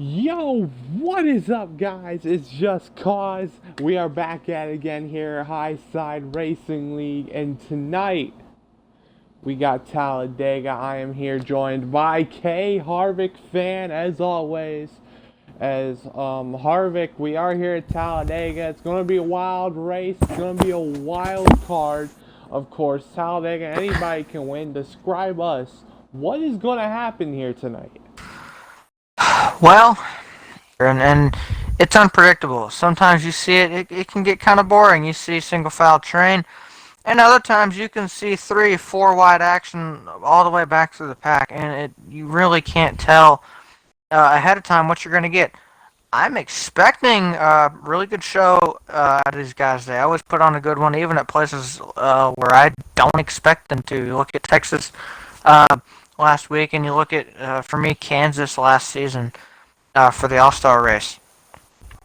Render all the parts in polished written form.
Yo, what is up, guys? It's just Cause. We are back at it again here, High Side Racing League, and tonight we got Talladega. I am here joined by K Harvick fan, as always. As Harvick, we are here at Talladega. It's gonna be a wild race. It's gonna be a wild card. Of course, Talladega. Anybody can win. Describe us. What is gonna happen here tonight? Well, and it's unpredictable. Sometimes you see it can get kind of boring. You see single file train, and other times you can see 3, 4 wide action all the way back through the pack, and you really can't tell ahead of time what you're going to get. I'm expecting a really good show out of these guys. They always put on a good one, even at places where I don't expect them to. You look at Texas last week, and you look at, for me, Kansas last season for the All-Star race,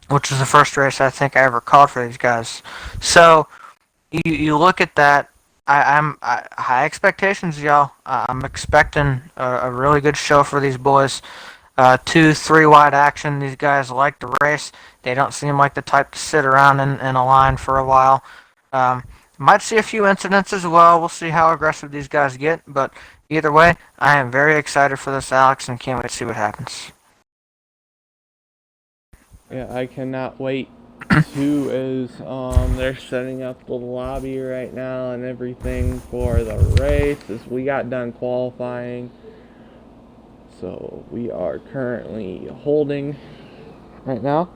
which was the first race I think I ever called for these guys. So you look at that. I'm high expectations, y'all. I'm expecting a really good show for these boys. 2, 3 wide action. These guys like to race. They don't seem like the type to sit around in a line for a while. Um, might see a few incidents as well. We'll see how aggressive these guys get. But either way, I am very excited for this, Alex, and can't wait to see what happens. Yeah, I cannot wait to as they're setting up the lobby right now and everything for the race as we got done qualifying. So we are currently holding right now.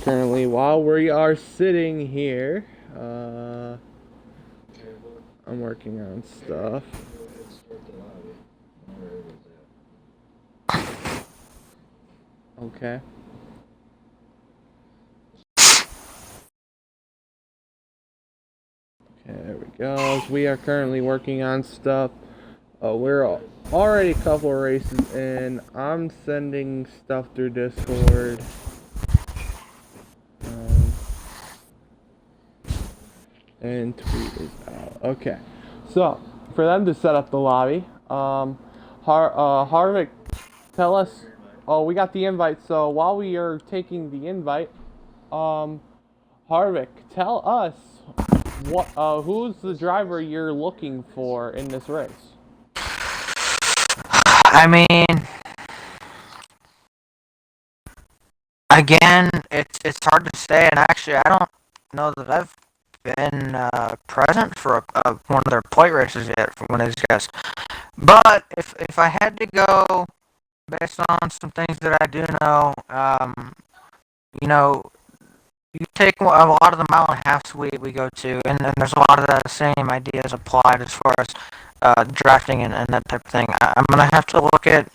Currently while we are sitting here, I'm working on stuff. Okay. Okay, there we go. We are currently working on stuff. We're already a couple of races in. I'm sending stuff through Discord. Um, and tweet is out. Okay. So, for them to set up the lobby, Harvick, tell us. Oh, we got the invite. So while we are taking the invite, Harvick, tell us who's the driver you're looking for in this race? I mean, again, it's hard to say, and actually, I don't know that I've been present for one of their plate races yet for one of these guys. But if I had to go based on some things that I do know, you know, you take a lot of the mile and a halfs we go to, and there's a lot of the same ideas applied as far as drafting and that type of thing. I'm gonna have to look at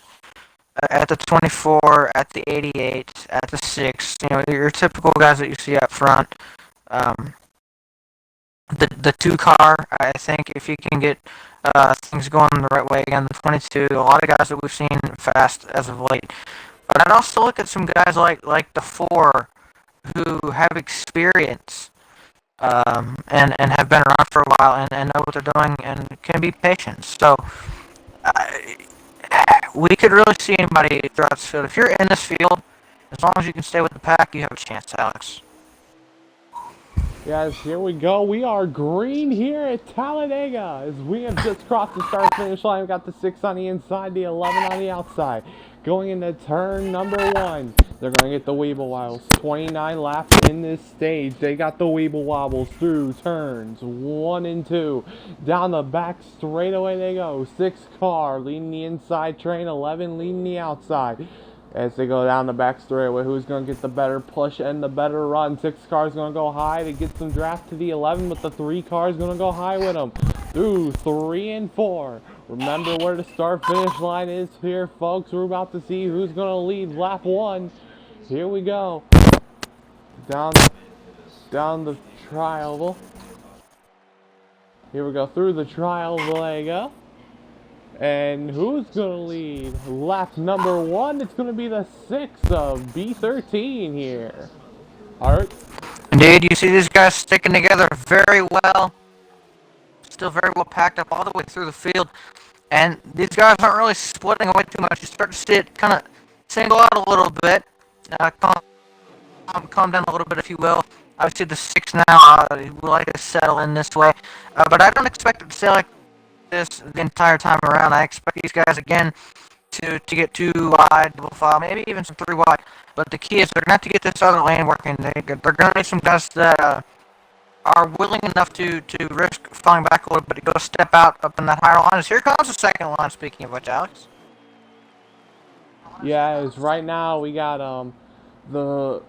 the 24, at the 88, at the 6. You know, your typical guys that you see up front. Um, the 2 car, I think, if you can get things going the right way again, the 22. A lot of guys that we've seen fast as of late. But I'd also look at some guys like the 4 who have experience and have been around for a while and know what they're doing and can be patient. So we could really see anybody throughout this field. If you're in this field, as long as you can stay with the pack, you have a chance, Alex. Guys, here we go. We are green here at Talladega as we have just crossed the start finish line. We got the 6 on the inside, the 11 on the outside. Going into turn number 1. They're going to get the Weeble Wobbles. 29 laps in this stage. They got the Weeble Wobbles through turns 1 and 2. Down the back straightaway they go. 6 car leading the inside train, 11 leading the outside. As they go down the back straightaway, who's going to get the better push and the better run? 6 cars going to go high to get some draft to the 11, but the 3 cars going to go high with them. Through 3 and 4. Remember where the start finish line is here, folks. We're about to see who's going to lead lap 1. Here we go. Down the trial. Here we go through the trial they go. And who's going to lead lap number 1? It's going to be the 6 of B13 here. Alright. Indeed, you see these guys sticking together very well. Still very well packed up all the way through the field. And these guys aren't really splitting away too much. You start to see it kind of single out a little bit, calm down a little bit, if you will. Obviously, the 6 now, we like to settle in this way, but I don't expect it to stay like this the entire time around. I expect these guys again to get 2 wide, double file, maybe even some 3 wide. But the key is they're going to have to get this other lane working. They're going to need some guys that are willing enough to risk falling back a little bit to go step out up in that higher line. Here comes the second line, speaking of which, Alex. Yeah, as right now we got the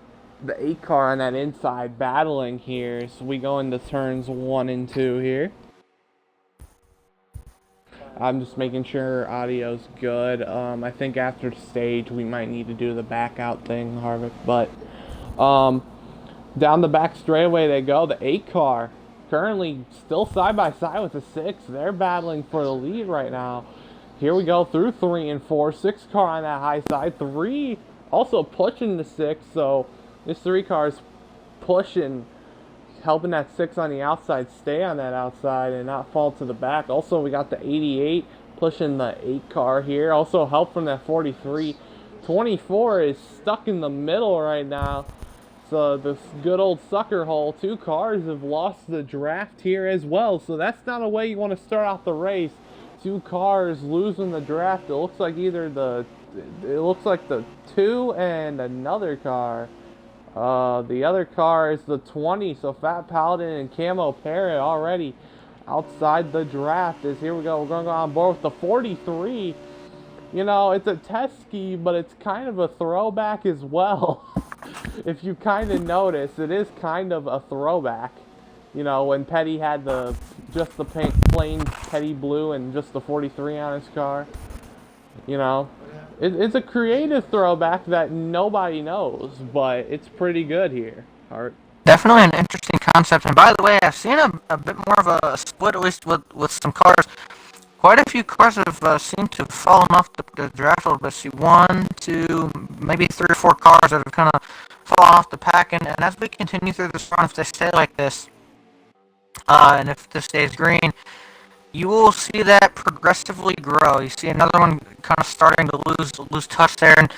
8 car on that inside battling here. So we go into turns 1 and 2 here. I'm just making sure audio's good. I think after stage we might need to do the back out thing, Harvick. But down the back straightaway they go. The 8 car currently still side by side with the 6. They're battling for the lead right now. Here we go through 3 and 4. 6 car on that high side. 3 also pushing the 6. So this 3 car is pushing, helping that 6 on the outside stay on that outside and not fall to the back. Also, we got the 88 pushing the 8 car here. Also, help from that 43. 24 is stuck in the middle right now. So this good old sucker hole. 2 cars have lost the draft here as well. So that's not a way you want to start out the race. 2 cars losing the draft. It looks like the 2 and another car. The other car is the 20, so Fat Paladin and Camo Parrot already outside the draft. Here we go, we're going to go on board with the 43. You know, it's a test ski, but it's kind of a throwback as well. If you kind of notice, it is kind of a throwback. You know, when Petty had just the plain Petty blue and just the 43 on his car. You know, it's a creative throwback that nobody knows, but it's pretty good here, Hart. Definitely an interesting concept. And by the way, I've seen a bit more of a split, at least with some cars. Quite a few cars have seemed to have fallen off the draft a little bit. See 1, 2, maybe 3 or 4 cars that have kind of fallen off the pack. And as we continue through this run, if they stay like this, and if this stays green, you will see that progressively grow. You see another one kind of starting to lose touch there. And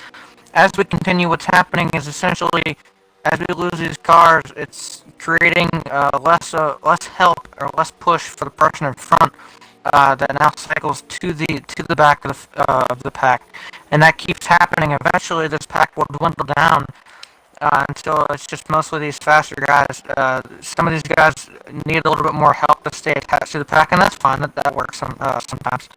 as we continue, what's happening is essentially, as we lose these cars, it's creating less help or less push for the person in front that now cycles to the back of the pack, and that keeps happening. Eventually, this pack will dwindle down until it's just mostly these faster guys. Some of these guys need a little bit more help to stay attached to the pack, and that's fine. That works sometimes.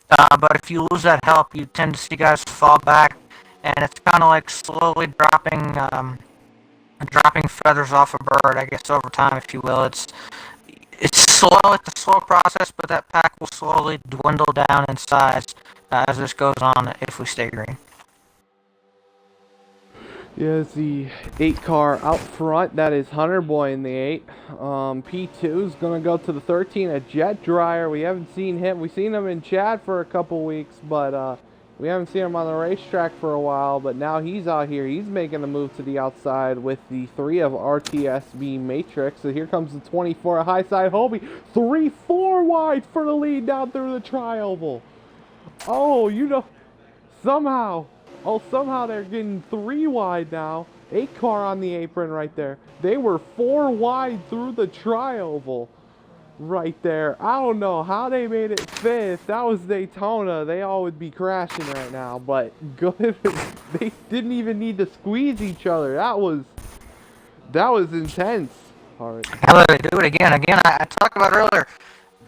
But if you lose that help, you tend to see guys fall back, and it's kind of like slowly dropping feathers off a bird, I guess, over time, if you will. It's slow. It's a slow process, but that pack will slowly dwindle down in size as this goes on if we stay green. Yeah, it's the 8 car out front. That is Hunter Boy in the 8. P2 is going to go to the 13, a Jet Dryer. We haven't seen him. We've seen him in Chad for a couple weeks, but we haven't seen him on the racetrack for a while. But now he's out here. He's making a move to the outside with the 3 of RTSB Matrix. So here comes the 24, a high side Hobie. 3-4 wide for the lead down through the tri-oval. Oh, you know, somehow they're getting 3 wide now. 8 car on the apron right there. They were 4 wide through the tri-oval right there. I don't know how they made it 5th. If that was Daytona, they all would be crashing right now. But good, they didn't even need to squeeze each other. That was intense. All right. How do they do it again? I talked about earlier.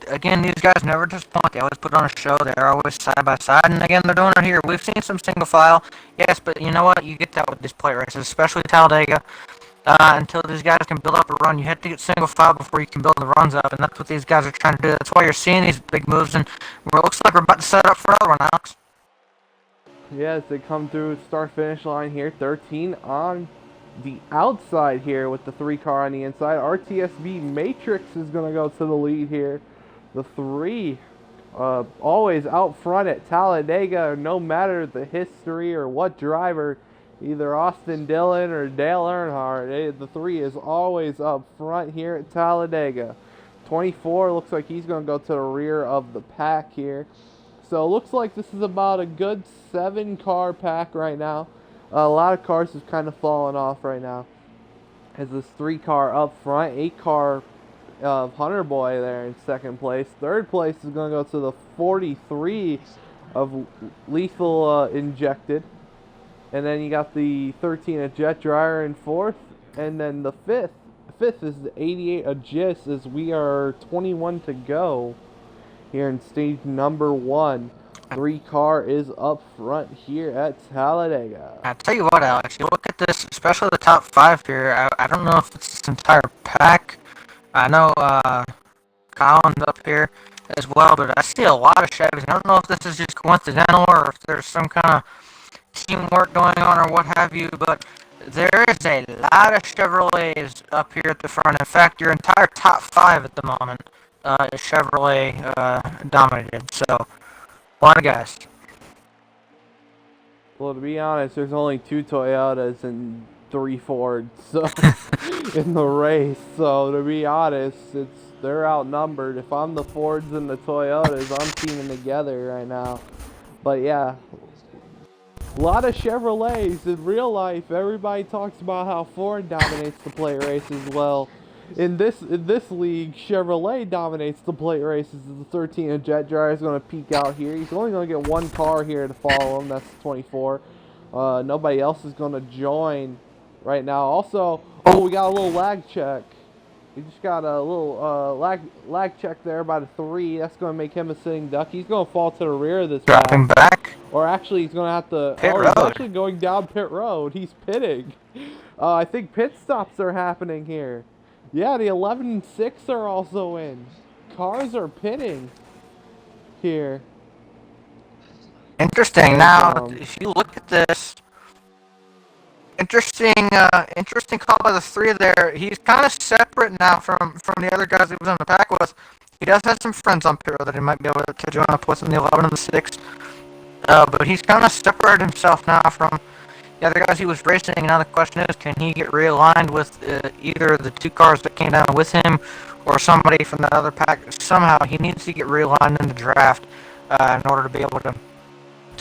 Again, these guys never disappoint. They always put on a show. They're always side by side. And again, they're doing it here. We've seen some single file. Yes, but you know what? You get that with these plate races, especially Talladega. Until these guys can build up a run, you have to get single file before you can build the runs up. And that's what these guys are trying to do. That's why you're seeing these big moves. And it looks like we're about to set up for another one, Alex. Yes, they come through start-finish line here. 13 on the outside here with the 3 car on the inside. RTSB Matrix is going to go to the lead here. The 3 always out front at Talladega, no matter the history or what driver, either Austin Dillon or Dale Earnhardt. The 3 is always up front here at Talladega. 24 looks like he's going to go to the rear of the pack here. So it looks like this is about a good 7-car pack right now. A lot of cars have kind of fallen off right now. Has this 3-car up front, 8-car of Hunter Boy there in second place. Third place is going to go to the 43 of Lethal Injected. And then you got the 13 of Jet Dryer in fourth. And then the fifth is the 88 of Gis, as we are 21 to go here in stage number 1. 3-car is up front here at Talladega. I tell you what, Alex, you look at this, especially the top 5 here. I don't know if it's this entire pack. I know Colin's up here as well, but I see a lot of Chevys. I don't know if this is just coincidental or if there's some kind of teamwork going on or what have you, but there is a lot of Chevrolets up here at the front. In fact, your entire top 5 at the moment is Chevrolet dominated. So, a lot of guys. Well, to be honest, there's only 2 Toyotas and 3 Fords so in the race. So to be honest, they're outnumbered. If I'm the Fords and the Toyotas, I'm teaming together right now. But yeah, a lot of Chevrolets in real life. Everybody talks about how Ford dominates the plate races. Well, in this league, Chevrolet dominates the plate races. The 13 of Jet Dryer is going to peek out here. He's only going to get 1 car here to follow him. That's 24. Nobody else is going to join right now. Also, we got a little lag check. We just got a little lag check there by the 3. That's going to make him a sitting duck. He's going to fall to the rear of this Dropping back. Or actually, he's going to have to... Pit road. He's actually going down pit road. He's pitting. I think pit stops are happening here. Yeah, the 11 and 6 are also in. Cars are pitting here. Interesting. Now, if you look at this, interesting call by the 3 there. He's kind of separate now from the other guys he was in the pack with. He does have some friends on pit road that he might be able to join up with in the 11 and the 6. But he's kind of separated himself now from the other guys he was racing. Now the question is, can he get realigned with either the 2 cars that came down with him or somebody from that other pack? Somehow he needs to get realigned in the draft in order to be able to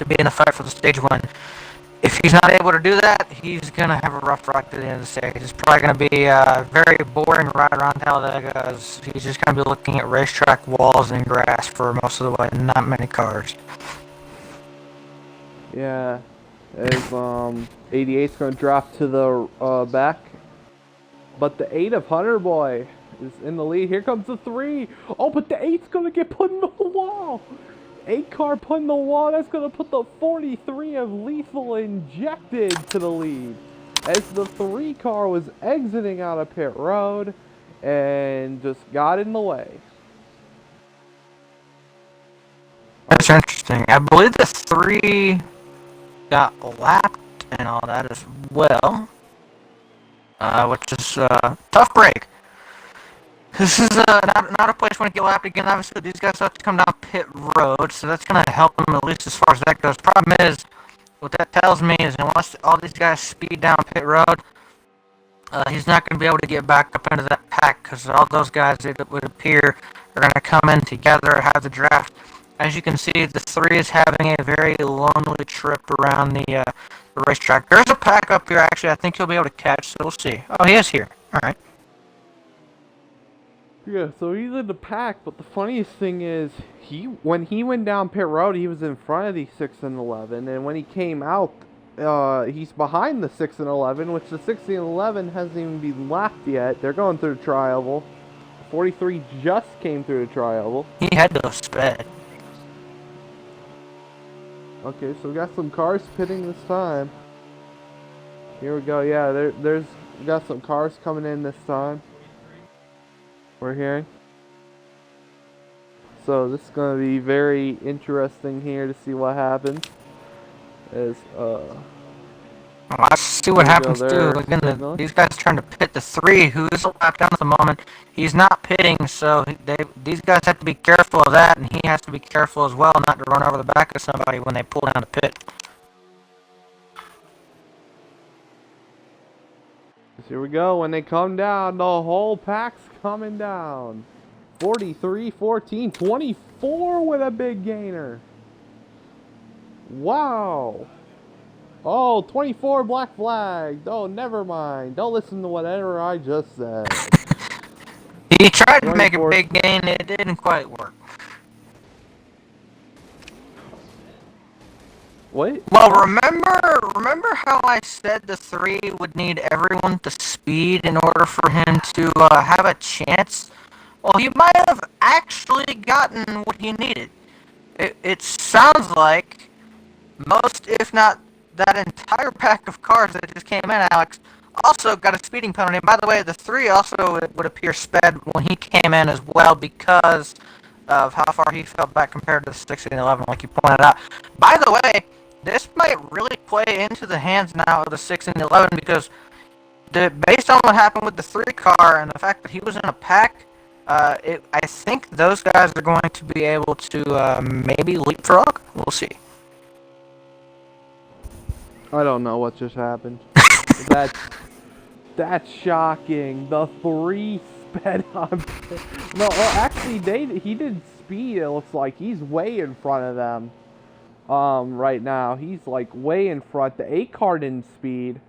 be in the fight for the stage win. If he's not able to do that, he's going to have a rough ride to the end of the stage. It's probably going to be a very boring ride around Talladega, as he's just going to be looking at racetrack walls and grass for most of the way, and not many cars. Yeah, as 88's going to drop to the back. But the 8 of Hunter Boy is in the lead. Here comes the 3. Oh, but the 8's going to get put in the wall. 8-car put in the wall. That's going to put the 43 of Lethal Injected to the lead, as the 3-car was exiting out of pit road and just got in the way. That's interesting. I believe the 3 got lapped and all that as well, which is a tough break. This is not a place where you get lapped again. Obviously, these guys have to come down pit road, so that's going to help them at least as far as that goes. Problem is, what that tells me is unless all these guys speed down pit road, he's not going to be able to get back up into that pack, because all those guys, it would appear, are going to come in together, have the draft. As you can see, the 3 is having a very lonely trip around the racetrack. There's a pack up here, actually, I think he'll be able to catch, so we'll see. Oh, he is here. All right. Yeah, so he's in the pack, but the funniest thing is, when he went down pit road, he was in front of the 6 and 11, and when he came out, he's behind the 6 and 11, which the 6 and 11 hasn't even been lapped yet. They're going through the tri-oval. 43 just came through the tri-oval. He had to have sped. Okay, so we got some cars pitting this time. Here we go. Yeah, we got some cars coming in this time. We're hearing. So this is going to be very interesting here to see what happens. Let's see what happens too. Again, these guys are trying to pit the 3, who is a lap down at the moment. He's not pitting, so these guys have to be careful of that, and he has to be careful as well not to run over the back of somebody when they pull down the pit. Here we go. When they come down, the whole pack's coming down. 43, 14, 24 with a big gainer. Wow. Oh, 24 black flag. Oh, never mind. Don't listen to whatever I just said. He tried to make a 24. big gain, it didn't quite work. Wait. Well, remember how I said the 3 would need everyone to speed in order for him to have a chance? Well, he might have actually gotten what he needed. It sounds like most, if not that entire pack of cars that just came in, Alex, also got a speeding penalty. By the way, the 3 also would appear sped when he came in as well because of how far he fell back compared to the 6 and 11, like you pointed out. By the way, this might really play into the hands now of the 6 and 11 because based on what happened with the 3 car and the fact that he was in a pack, I think those guys are going to be able to maybe leapfrog. We'll see. I don't know what just happened. That's shocking. The 3 sped on. No, well, actually, he did speed. It looks like he's way in front of them. Right now he's like way in front. The 8 car didn't speed,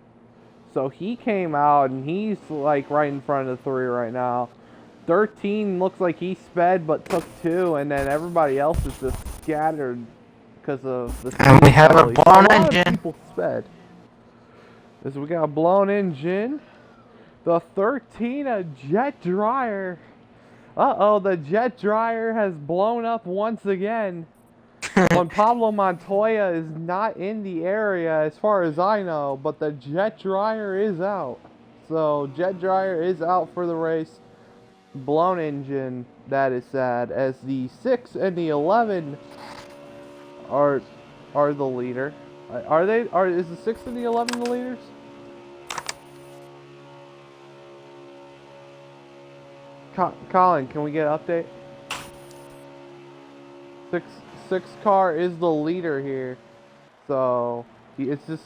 so he came out and he's like right in front of the 3 right now. 13 looks like he sped but took 2, and then everybody else is just scattered because of the. And we have a blown so engine. Of people sped. So we got a blown engine. The 13, a jet dryer. Uh-oh, the jet dryer has blown up once again. When Pablo Montoya is not in the area, as far as I know, but the jet dryer is out. So, jet dryer is out for the race. Blown engine, that is sad, as the 6 and the 11 are the leader. Is the 6 and the 11 the leaders? Colin, can we get an update? Six car is the leader here, so it's just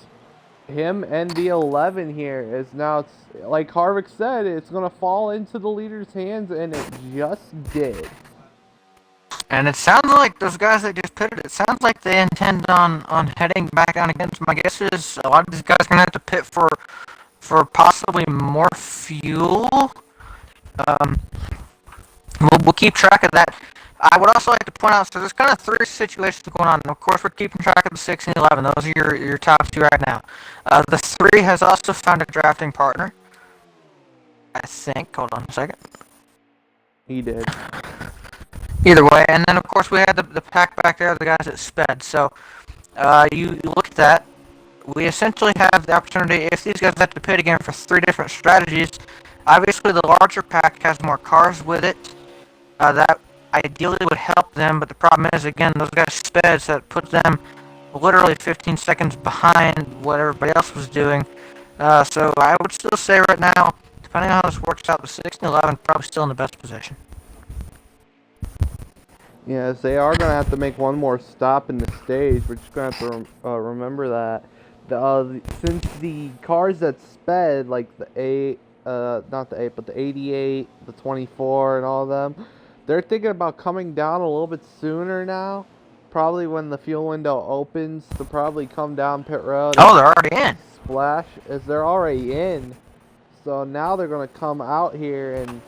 him and the 11 here. Is now, it's like Harvick said, it's gonna fall into the leader's hands, and it just did. And it sounds like those guys that just pitted, it sounds like they intend on heading back on again. So my guess is a lot of these guys are gonna have to pit for possibly more fuel. We'll keep track of that. I would also like to point out, so there's kind of 3 situations going on. Of course, we're keeping track of the 6 and 11. Those are your top 2 right now. The 3 has also found a drafting partner. I think. Hold on a second. He did. Either way, and then of course we had the pack back there, the guys that sped. So you look at that. We essentially have the opportunity, if these guys have to pit again for 3 different strategies. Obviously, the larger pack has more cars with it. That ideally would help them, but the problem is, again, those guys sped, so it puts them literally 15 seconds behind what everybody else was doing. So I would still say right now, depending on how this works out, the 6 and 11 probably still in the best position. Yes, they are gonna have to make one more stop in the stage. We're just gonna have to remember that. Since the cars that sped, like the 8, not the 8, but the 88, the 24, and all of them, they're thinking about coming down a little bit sooner now. Probably when the fuel window opens to probably come down pit road. Oh, they're already in. Splash, as they're already in. So now they're gonna come out here and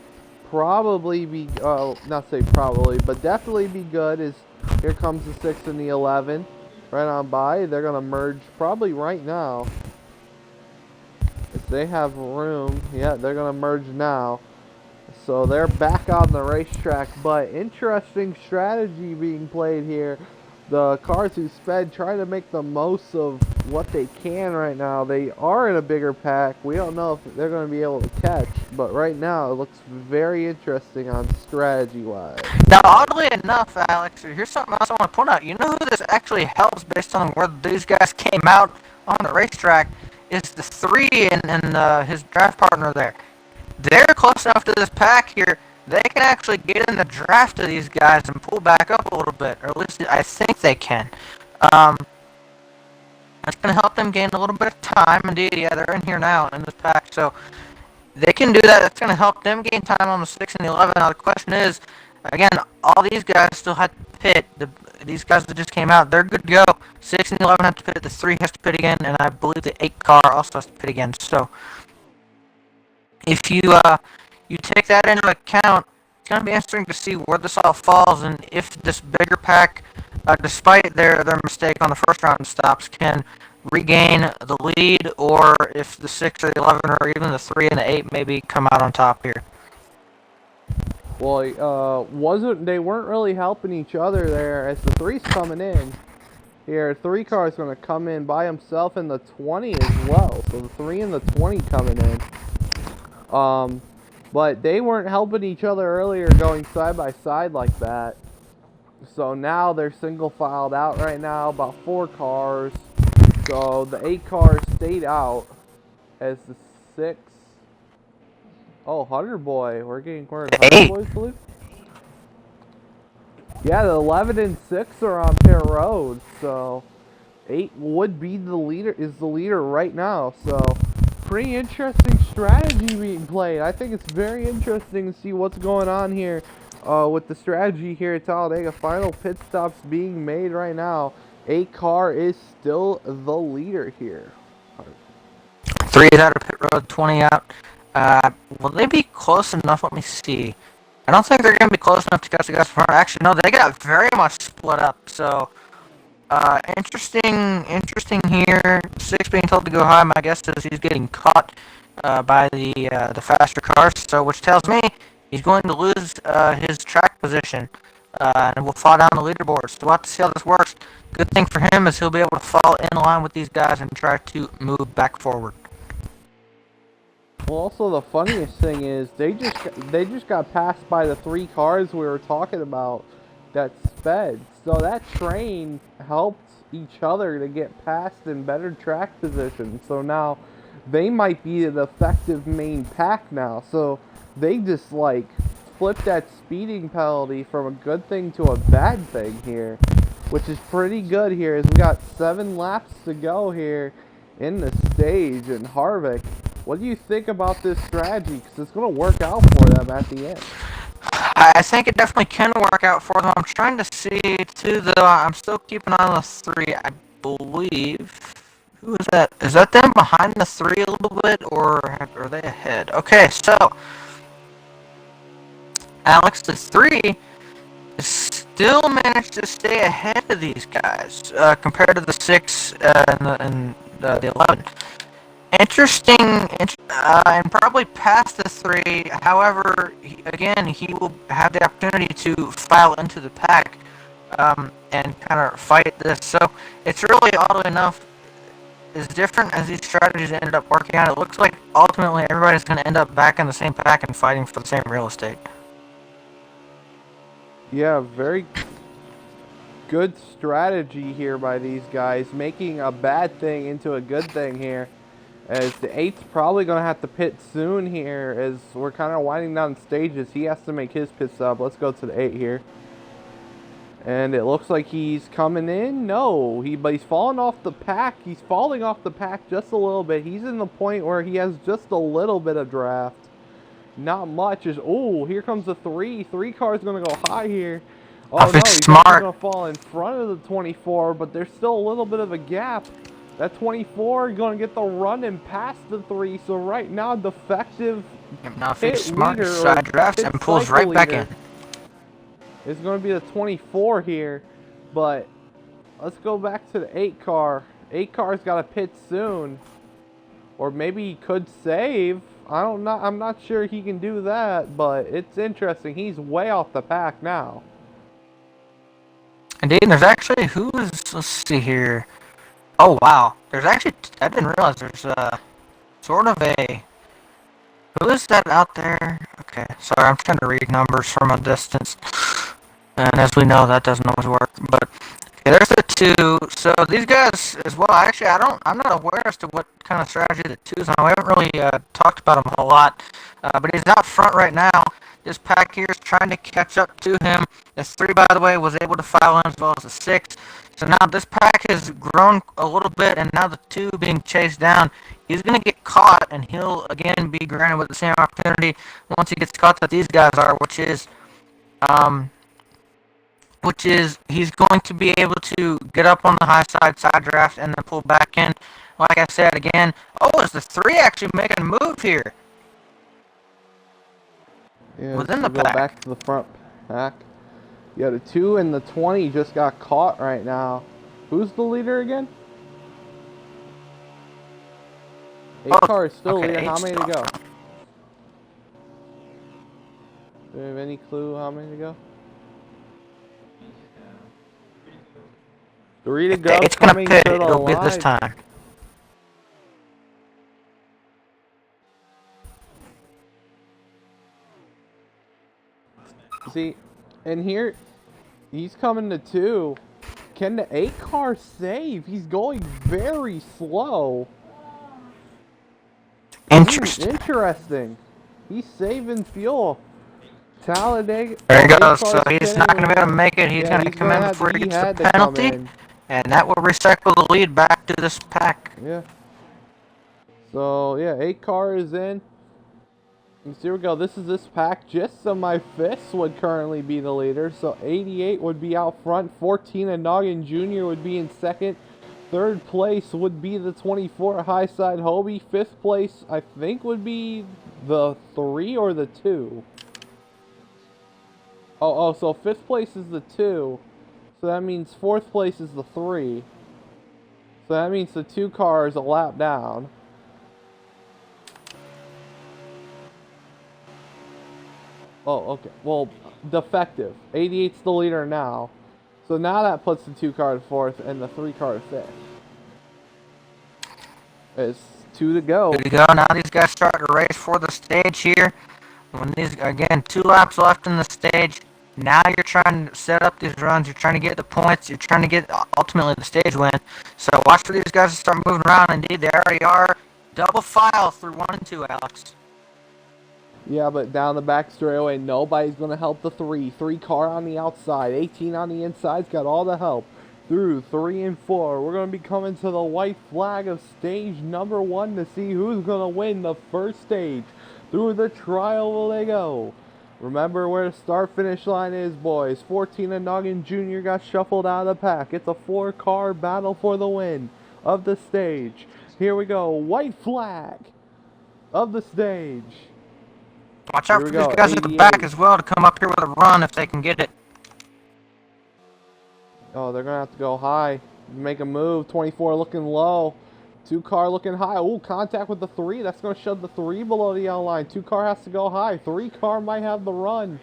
probably be, not say probably, but definitely be good. As here comes the 6 and the 11 right on by. They're gonna merge probably right now. If they have room, yeah, they're gonna merge now. So they're back on the racetrack, but interesting strategy being played here. The cars who sped trying to make the most of what they can right now. They are in a bigger pack. We don't know if they're going to be able to catch, but right now it looks very interesting on strategy-wise. Now, oddly enough, Alex, here's something else I want to point out. You know who this actually helps based on where these guys came out on the racetrack is the 3 and his draft partner there. They're close enough to this pack here, they can actually get in the draft of these guys and pull back up a little bit, or at least I think they can. That's going to help them gain a little bit of time. Indeed, yeah, they're in here now in this pack, so they can do that. That's going to help them gain time on the 6 and the 11. Now the question is, Again, all these guys still had to pit. These guys that just came out, they're good to go. 6 and 11 have to pit. The 3 has to pit again, and I believe the 8 car also has to pit again. So if you take that into account, it's going to be interesting to see where this all falls and if this bigger pack, despite their mistake on the first round stops, can regain the lead, or if the 6 or the 11 or even the 3 and the 8 maybe come out on top here. Well, they weren't really helping each other there as the 3's coming in. Here, 3 car is going to come in by himself in the 20 as well. So the 3 and the 20 coming in. But they weren't helping each other earlier going side by side like that. So now they're single filed out right now, about 4 cars. So the 8 cars stayed out as the 6. Oh, 100 Boy. We're getting word 100 Boys blue? Yeah, the 11 and 6 are on pit road. So 8 would be the leader, is the leader right now. So pretty interesting strategy being played. I think it's very interesting to see what's going on here with the strategy here at Talladega. Final pit stops being made right now. 8 car is still the leader here. 3 is out of pit road, 20 out. Will they be close enough? Let me see. I don't think they're going to be close enough to catch the guys from front. Actually, no, they got very much split up. So, interesting here. 6 being told to go high. My guess is he's getting caught by the faster cars. So, which tells me he's going to lose his track position and will fall down the leaderboard. So, we'll have to see how this works. Good thing for him is he'll be able to fall in line with these guys and try to move back forward. Well, also the funniest thing is they just got passed by the 3 cars we were talking about that sped. So that train helped each other to get past in better track position. So now they might be the effective main pack now. So they just like flipped that speeding penalty from a good thing to a bad thing here, which is pretty good here as we got 7 laps to go here in the stage. And Harvick, what do you think about this strategy? Because it's going to work out for them at the end. I think it definitely can work out for them. I'm trying to see, too, though. I'm still keeping an eye on the 3. I believe... Who is that? Is that them behind the 3 a little bit, or are they ahead? Okay, so... Alex, the 3 still managed to stay ahead of these guys compared to the 6 and the 11. Interesting, and probably past the 3. However, again, he will have the opportunity to file into the pack and kind of fight this. So it's really, oddly enough, as different as these strategies ended up working out, it looks like ultimately everybody's going to end up back in the same pack and fighting for the same real estate. Yeah, very good strategy here by these guys, making a bad thing into a good thing here. As the 8's probably going to have to pit soon here as we're kind of winding down stages. He has to make his pit stop. Let's go to the 8 here. And it looks like he's coming in. No, but he's falling off the pack. He's falling off the pack just a little bit. He's in the point where he has just a little bit of draft. Not much. Oh, here comes the 3. 3 car's going to go high here. Oh, no, he's going to fall in front of the 24, but there's still a little bit of a gap. That 24 is going to get the run and past the 3. So right now, defective now if he's smart, side drafts and pulls right back in. It's going to be the 24 here. But let's go back to the 8 car. 8 car's got to pit soon. Or maybe he could save. I'm not sure he can do that. But it's interesting. He's way off the pack now. Indeed, there's actually, let's see here. Oh, wow. There's actually, I didn't realize there's sort of a, who is that out there? Okay, sorry, I'm trying to read numbers from a distance. And as we know, that doesn't always work. But, okay, there's the 2. So these guys as well, actually, I'm not aware as to what kind of strategy the 2's on. We haven't really talked about him a lot. But he's out front right now. This pack here is trying to catch up to him. This 3, by the way, was able to file in as well as the 6. So now this pack has grown a little bit, and now the 2 being chased down, he's going to get caught, and he'll, again, be granted with the same opportunity once he gets caught that these guys are, which is which is he's going to be able to get up on the high side draft and then pull back in. Like I said again, oh, is the 3 actually making a move here? Yeah, Within so the go pack. back to the front pack. Yeah, the 2 and the 20 just got caught right now. Who's the leader again? 8 car is still okay, leader. How many to still. go? Do you have any clue how many to go? 3 to go. It's gonna Coming pit. to the It'll be this line. time. See, and here, he's coming to 2. Can the 8 car save? He's going very slow. Interesting. Interesting. He's saving fuel. Talladega. There he 8 goes. cars So he's not going to be able to make it. He's going to come in before he gets the penalty. And that will recycle the lead back to this pack. Yeah. So, yeah, 8 car is in. And so here we go. This is this pack. Just so my fists would currently be the leader. So 88 would be out front. 14 and Noggin Jr. would be in second. Third place would be the 24 High Side Hobie. Fifth place, I think, would be the 3 or the 2. Oh, so fifth place is the 2. So that means fourth place is the 3. So that means the 2 car is a lap down. Oh, okay. Well, defective. 88's the leader now. So now that puts the 2 car in fourth and the 3 car in fifth. It's 2 to go. 2 to go. Now these guys start to race for the stage here. When these, again, 2 laps left in the stage. Now you're trying to set up these runs. You're trying to get the points. You're trying to get ultimately the stage win. So watch for these guys to start moving around. Indeed, they already are. Double file through 1 and 2, Alex. Yeah, but down the back straightaway, nobody's going to help the 3. 3 car on the outside. 18 on the inside's got all the help. Through 3 and 4. We're going to be coming to the white flag of stage number 1 to see who's going to win the first stage. Through the trial they go. Remember where the start-finish line is, boys. 14 and Noggin Jr. got shuffled out of the pack. It's a 4-car battle for the win of the stage. Here we go. White flag of the stage. Watch out for these guys at the back as well to come up here with a run if they can get it. Oh, they're going to have to go high. Make a move. 24 looking low. 2 car looking high. Ooh, contact with the 3. That's going to shove the 3 below the yellow line. 2 car has to go high. 3 car might have the run.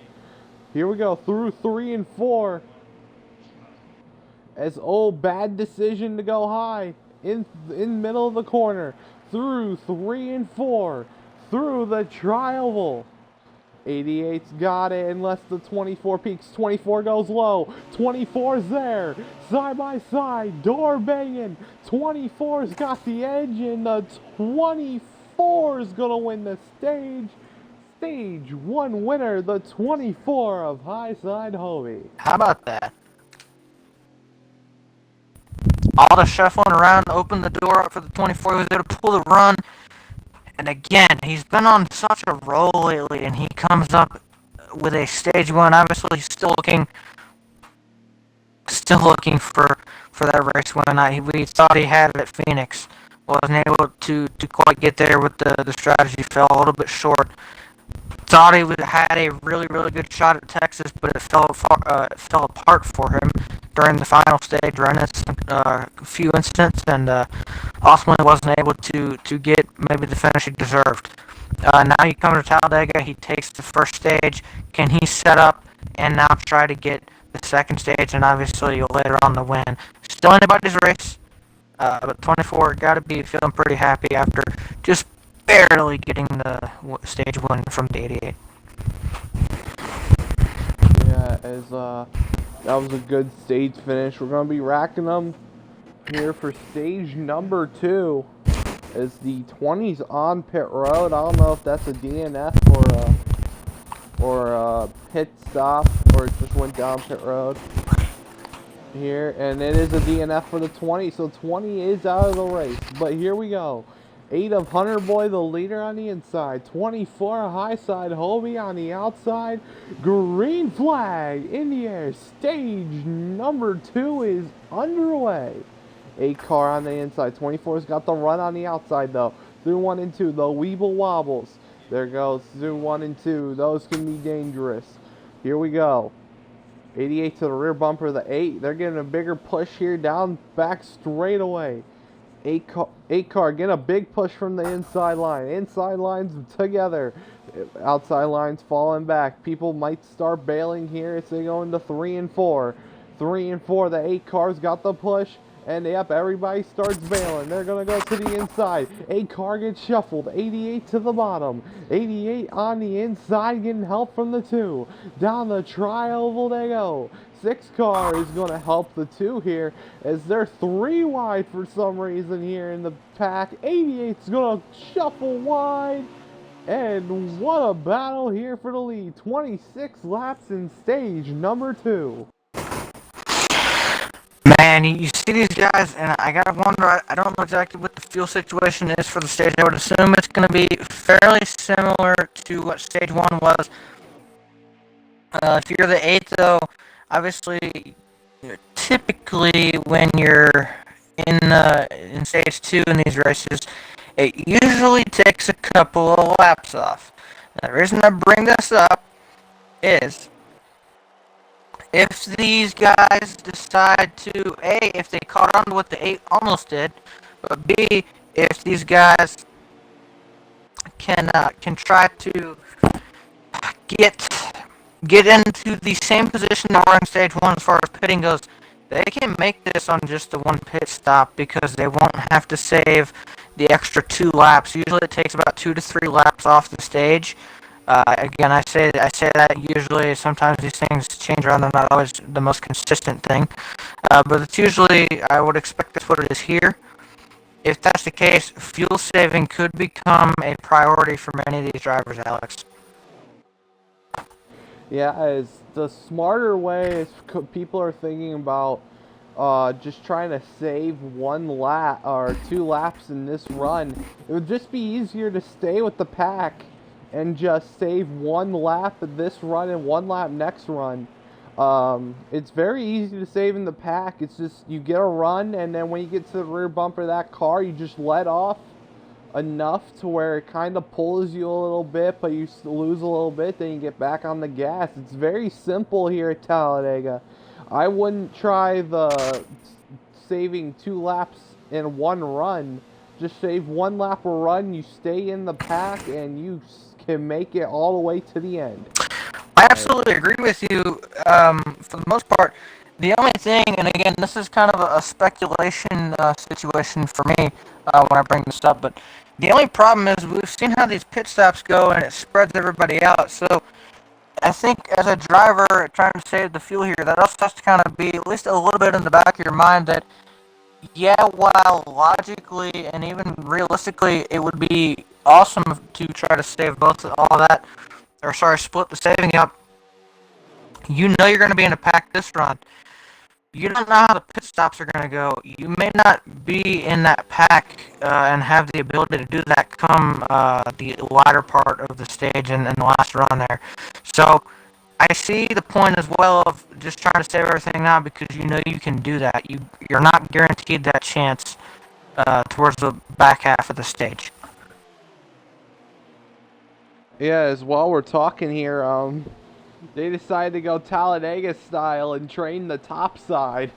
Here we go. Through 3 and 4. As bad decision to go high. In middle of the corner. Through 3 and 4. Through the trial. 88's got it unless the 24 peaks. 24 goes low. 24's there. Side by side. Door banging. 24's got the edge and the 24's going to win the stage. Stage 1 winner, the 24 of High Side Hobie. How about that? All the shuffling around opened the door up for the 24. He was able to pull the run. And again, he's been on such a roll lately, and he comes up with a stage 1. Obviously, he's still looking for that race win. We thought he had it at Phoenix. Wasn't able to quite get there with the strategy. Fell a little bit short. Thought he had a really, really good shot at Texas, but it fell apart for him during the final stage run. It's a few incidents, and ultimately wasn't able to get maybe the finish he deserved. Now he comes to Talladega. He takes the first stage. Can he set up and now try to get the second stage, and obviously later on the win? Still anybody's race, but 24 got to be feeling pretty happy after just barely getting the stage win from the 88. Yeah, that was a good stage finish. We're going to be racking them here for stage number 2. As the 20's on pit road. I don't know if that's a DNF or a pit stop, or it just went down pit road here. And it is a DNF for the 20, so 20 is out of the race. But here we go. 8 of Hunter Boy, the leader, on the inside. 24 high side Hobie on the outside. Green flag in the air. Stage number 2 is underway. 8 car on the inside. 24's got the run on the outside though. Through 1 and 2, the Weeble wobbles. There goes through 1 and 2. Those can be dangerous. Here we go. 88 to the rear bumper, the 8. They're getting a bigger push here, down back straight away. 8 car getting a big push from the inside line. Inside lines together. Outside lines falling back. People might start bailing here as they go into 3 and 4. 3 and 4, the 8 cars got the push. And yep, everybody starts bailing. They're going to go to the inside. 8 car gets shuffled. 88 to the bottom. 88 on the inside getting help from the 2. Down the tri-oval they go. 6 car is going to help the 2 here as they're 3 wide for some reason here in the pack. 88's going to shuffle wide. And what a battle here for the lead. 26 laps in stage number 2. Man, you see these guys, and I gotta wonder, I don't know exactly what the fuel situation is for the stage. I would assume it's going to be fairly similar to what stage 1 was. If you're the 8, though, obviously, typically when you're in stage 2 in these races, it usually takes a couple of laps off. Now, the reason I bring this up is, if these guys decide to, A, if they caught on to what the 8 almost did, but B, if these guys can try to get into the same position they were in stage 1 as far as pitting goes, they can make this on just the 1 pit stop because they won't have to save the extra 2 laps. Usually it takes about 2 to 3 laps off the stage. Again, I say that usually. Sometimes these things change around. They're not always the most consistent thing, but it's usually, I would expect that's what it is here. If that's the case, fuel saving could become a priority for many of these drivers, Alex. Yeah, as the smarter way is people are thinking about just trying to save 1 lap or 2 laps in this run. It would just be easier to stay with the pack and just save 1 lap of this run and 1 lap next run. It's very easy to save in the pack. It's just you get a run, and then when you get to the rear bumper of that car, you just let off enough to where it kind of pulls you a little bit, but you lose a little bit, then you get back on the gas. It's very simple here at Talladega. I wouldn't try the saving 2 laps in 1 run. Just save 1 lap a run, you stay in the pack, and you can make it all the way to the end. I absolutely agree with you for the most part. The only thing, and again, this is kind of a speculation situation for me when I bring this up, but the only problem is we've seen how these pit stops go and it spreads everybody out. So I think as a driver trying to save the fuel here, that also has to kind of be at least a little bit in the back of your mind that, yeah, while logically and even realistically it would be awesome to try to save both all that, or sorry, split the saving up, you know you're going to be in a pack this run. You don't know how the pit stops are going to go. You may not be in that pack and have the ability to do that come the latter part of the stage and the last run there. So I see the point as well of just trying to save everything now because you know you can do that. You're not guaranteed that chance towards the back half of the stage. Yeah, as while we're talking here, they decided to go Talladega style and train the top side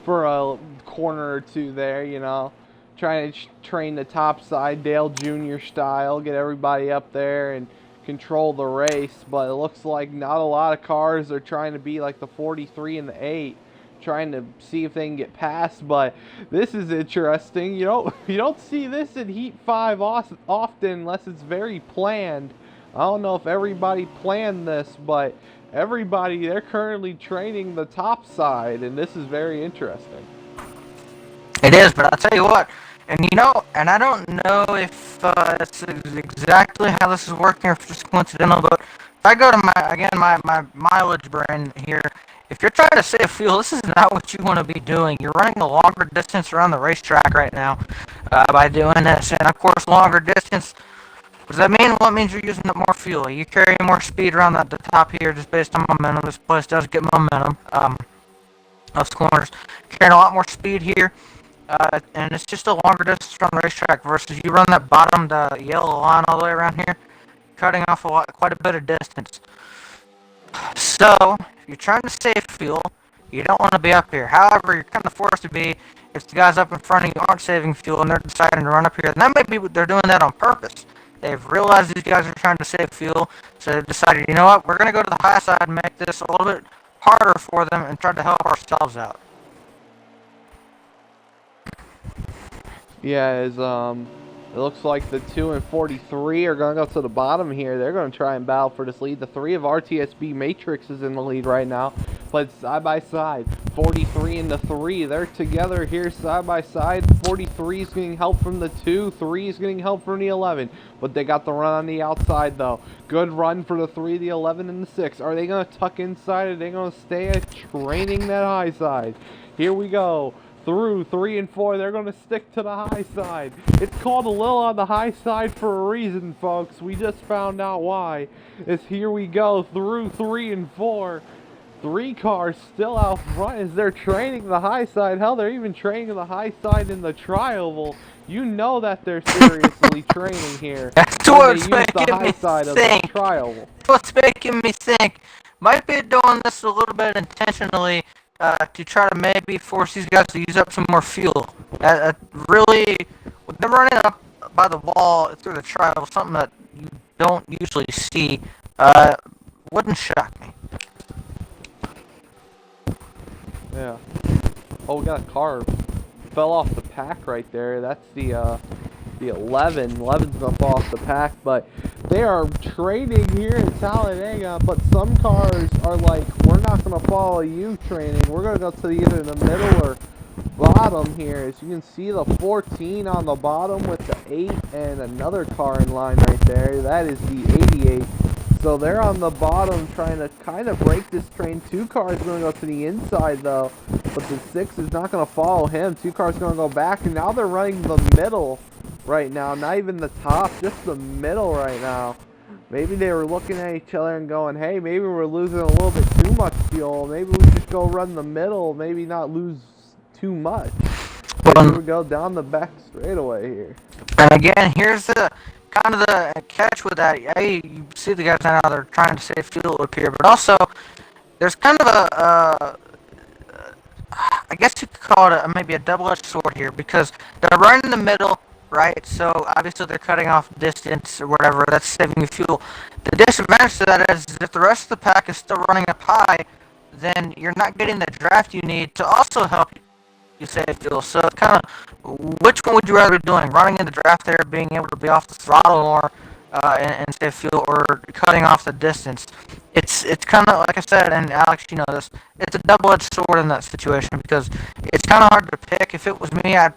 for a corner or 2 there, you know. Trying to train the top side Dale Jr. style, get everybody up there and control the race. But it looks like not a lot of cars are trying to be like the 43 and the 8, trying to see if they can get past. But this is interesting. You don't see this in Heat 5 often unless it's very planned. I don't know if everybody planned this, but they're currently training the top side, and this is very interesting. It is, but I'll tell you what, and I don't know if it's exactly how this is working or if it's just coincidental, but if I go to my mileage brain here, if you're trying to save fuel, this is not what you want to be doing. You're running a longer distance around the racetrack right now by doing this. And of course, longer distance, what does that mean? Well, it means you're using up more fuel. You carry more speed around the top here just based on momentum. This place does get momentum. Those corners carrying a lot more speed here. And it's just a longer distance from the racetrack versus you run that bottom yellow line all the way around here, cutting off quite a bit of distance. So, if you're trying to save fuel, you don't want to be up here. However, you're kind of forced to be if the guys up in front of you aren't saving fuel and they're deciding to run up here. And that may be they're doing that on purpose. They've realized these guys are trying to save fuel, so they've decided, you know what, we're going to go to the high side and make this a little bit harder for them and try to help ourselves out. Yeah, it looks like the 2 and 43 are going to go to the bottom here. They're going to try and battle for this lead. The 3 of RTSB Matrix is in the lead right now, but side by side. 43 and the 3, they're together here side by side. 43 is getting help from the 2, 3 is getting help from the 11, but they got the run on the outside though. Good run for the 3, the 11, and the 6. Are they going to tuck inside? Are they going to stay training that high side? Here we go. Through 3 and 4, they're going to stick to the high side. It's called a little on the high side for a reason, folks. We just found out why. Here we go through 3 and 4. 3 cars still out front as they're training the high side. Hell, they're even training the high side in the trioval. You know that they're seriously training here. That's what's making me think. What's making me think. Might be doing this a little bit intentionally. To try to maybe force these guys to use up some more fuel. Really, with them running up by the wall through the trial, something that you don't usually see, wouldn't shock me. Yeah. Oh, we got a car. Fell off the pack right there. That's the 11. 11's gonna fall off the pack, but they are training here in Talladega, but some cars are like, we're not gonna follow you training. We're gonna go to either the middle or bottom here. As you can see, the 14 on the bottom with the 8 and another car in line right there. That is the 88. So they're on the bottom trying to kind of break this train. 2 cars going to go to the inside though, but the 6 is not going to follow him. 2 cars going to go back, and now they're running the middle right now. Not even the top, just the middle right now. Maybe they were looking at each other and going, hey, maybe we're losing a little bit too much fuel. Maybe we just go run the middle, maybe not lose too much. Here we go down the back straightaway here. And again, here's the kind of the catch with that. Yeah, you see the guys now, they're trying to save fuel up here, but also there's kind of I guess you could call it maybe a double-edged sword here, because they're right in the middle, right? So obviously they're cutting off distance or whatever. That's saving you fuel. The disadvantage to that is if the rest of the pack is still running up high, then you're not getting the draft you need to also help you save fuel. So kind of, which one would you rather be doing? Running in the draft there, being able to be off the throttle more and save fuel, or cutting off the distance? It's kind of, like I said, and Alex, you know this, it's a double-edged sword in that situation, because it's kind of hard to pick. If it was me, I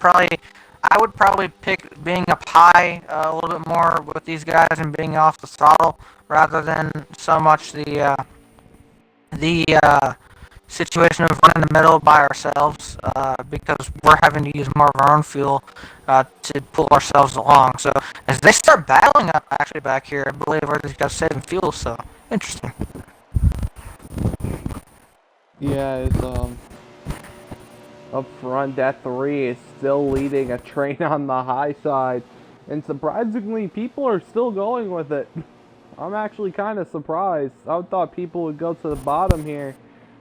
would probably pick being up high a little bit more with these guys and being off the throttle, rather than so much the situation of running the middle by ourselves, because we're having to use more of our own fuel to pull ourselves along. So as they start battling up actually back here, I believe where these guys saving fuel. So interesting. Yeah, it's up front. That 3 is still leading a train on the high side, and surprisingly, people are still going with it. I'm actually kind of surprised. I thought people would go to the bottom here.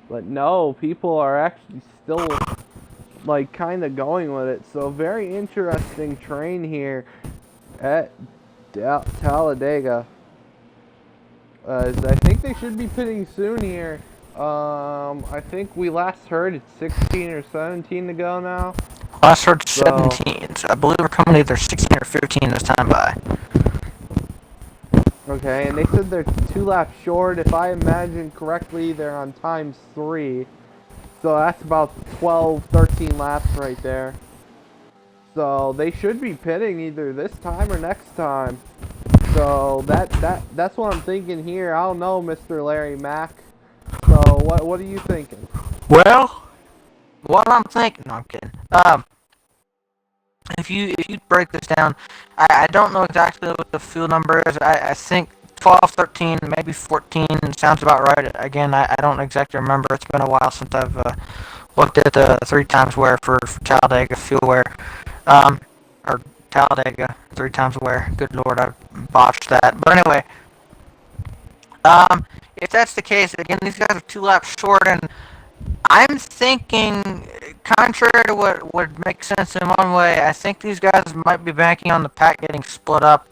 But no, people are actually still, like, kind of going with it. So, very interesting train here at Talladega. I think they should be pitting soon here. I think we last heard it's 16 or 17 to go now. Last heard 17. So I believe we're coming either 16 or 15 this time by. Okay, and they said they're 2 laps short. If I imagine correctly, they're on ×3. So that's about 12, 13 laps right there. So they should be pitting either this time or next time. So that's what I'm thinking here. I don't know, Mr. Larry Mack. So So what are you thinking? Well, what I'm thinking, no, I'm kidding. If you break this down, I don't know exactly what the field number is. I think 12, 13, maybe 14 sounds about right. Again, I don't exactly remember. It's been a while since I've looked at the 3 times wear for Talladega field wear. Or Talladega 3 times wear. Good lord, I botched that. But anyway, if that's the case, again, these guys are 2 laps short, and I'm thinking, contrary to what would make sense in one way, I think these guys might be banking on the pack getting split up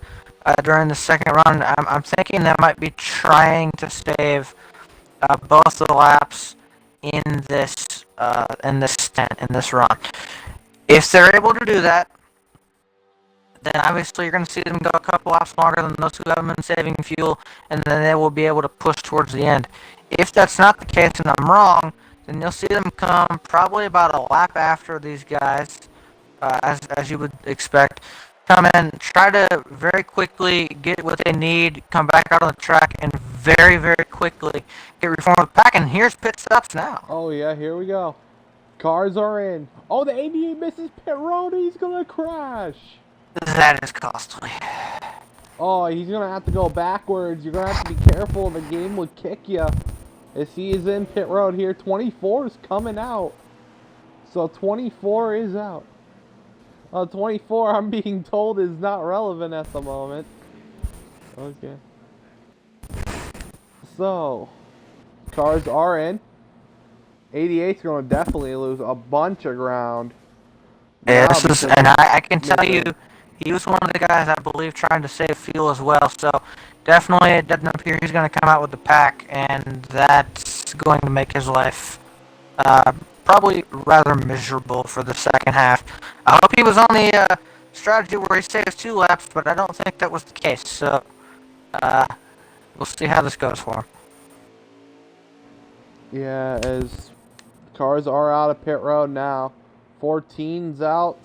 during the second run. I'm thinking they might be trying to save both the laps in this stint, in this run. If they're able to do that, then obviously you're going to see them go a couple laps longer than those who haven't been saving fuel, and then they will be able to push towards the end. If that's not the case and I'm wrong, then you'll see them come probably about a lap after these guys, as you would expect. Come in, try to very quickly get what they need, come back out on the track, and very, very quickly get reformed the pack. And here's pit stops now. Oh yeah, here we go. Cars are in. Oh, the 88 misses pit road. He's gonna crash. That is costly. Oh, he's gonna have to go backwards. You're gonna have to be careful. The game would kick you. As he is in pit road here, 24 is coming out. So 24 is out. 24, I'm being told, is not relevant at the moment. Okay. So, cars are in. 88's going to definitely lose a bunch of ground. Yeah, and I can tell you, he was one of the guys, I believe, trying to save fuel as well. So definitely, it doesn't appear he's going to come out with the pack, and that's going to make his life probably rather miserable for the second half. I hope he was on the strategy where he saves 2 laps, but I don't think that was the case. So we'll see how this goes for him. Yeah, as cars are out of pit road now. 14's out.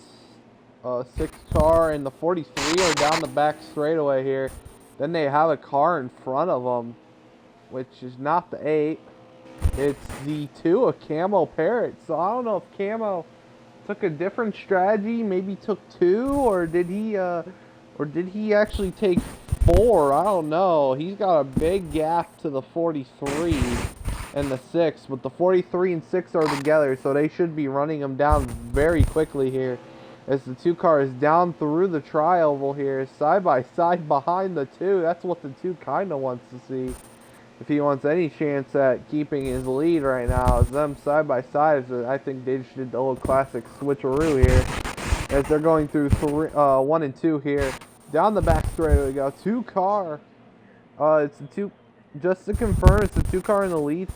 6 car and the 43 are down the back straightaway here. Then they have a car in front of them, which is not the 8. It's the 2 of Camo Parrot. So I don't know if Camo took a different strategy, maybe took 2, or did he actually take 4? I don't know. He's got a big gap to the 43 and the 6, but the 43 and 6 are together, so they should be running them down very quickly here. As the 2 car is down through the tri-oval here, side by side behind the 2. That's what the 2 kind of wants to see. If he wants any chance at keeping his lead right now, is them side by side. I think they just did the old classic switcheroo here. As they're going through 1 and 2 here. Down the back straight we go. 2 car. It's the 2. Just to confirm, it's the 2 car in the lead.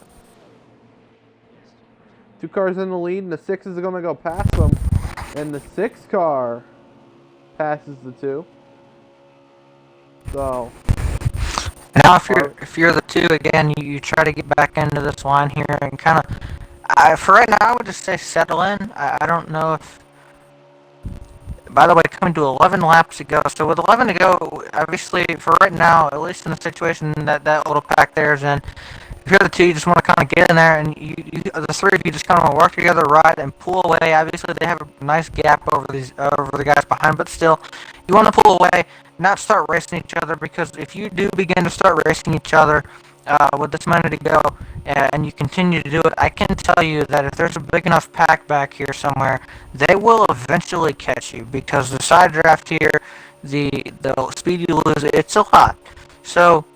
2 cars in the lead, and the 6 is going to go past them. And the 6 car passes the 2. So now, if you're the 2 again, you try to get back into this line here and kind of. For right now, I would just say settle in. I don't know if. By the way, coming to 11 laps to go. So with 11 to go, obviously for right now, at least in the situation that little pack there is in, if you're the 2, you just want to kind of get in there, and the 3 of you just kind of work together, ride, and pull away. Obviously, they have a nice gap over the guys behind, but still, you want to pull away, not start racing each other, because if you do begin to start racing each other with this many to go, and you continue to do it, I can tell you that if there's a big enough pack back here somewhere, they will eventually catch you, because the side draft here, the speed you lose, it's a lot. So,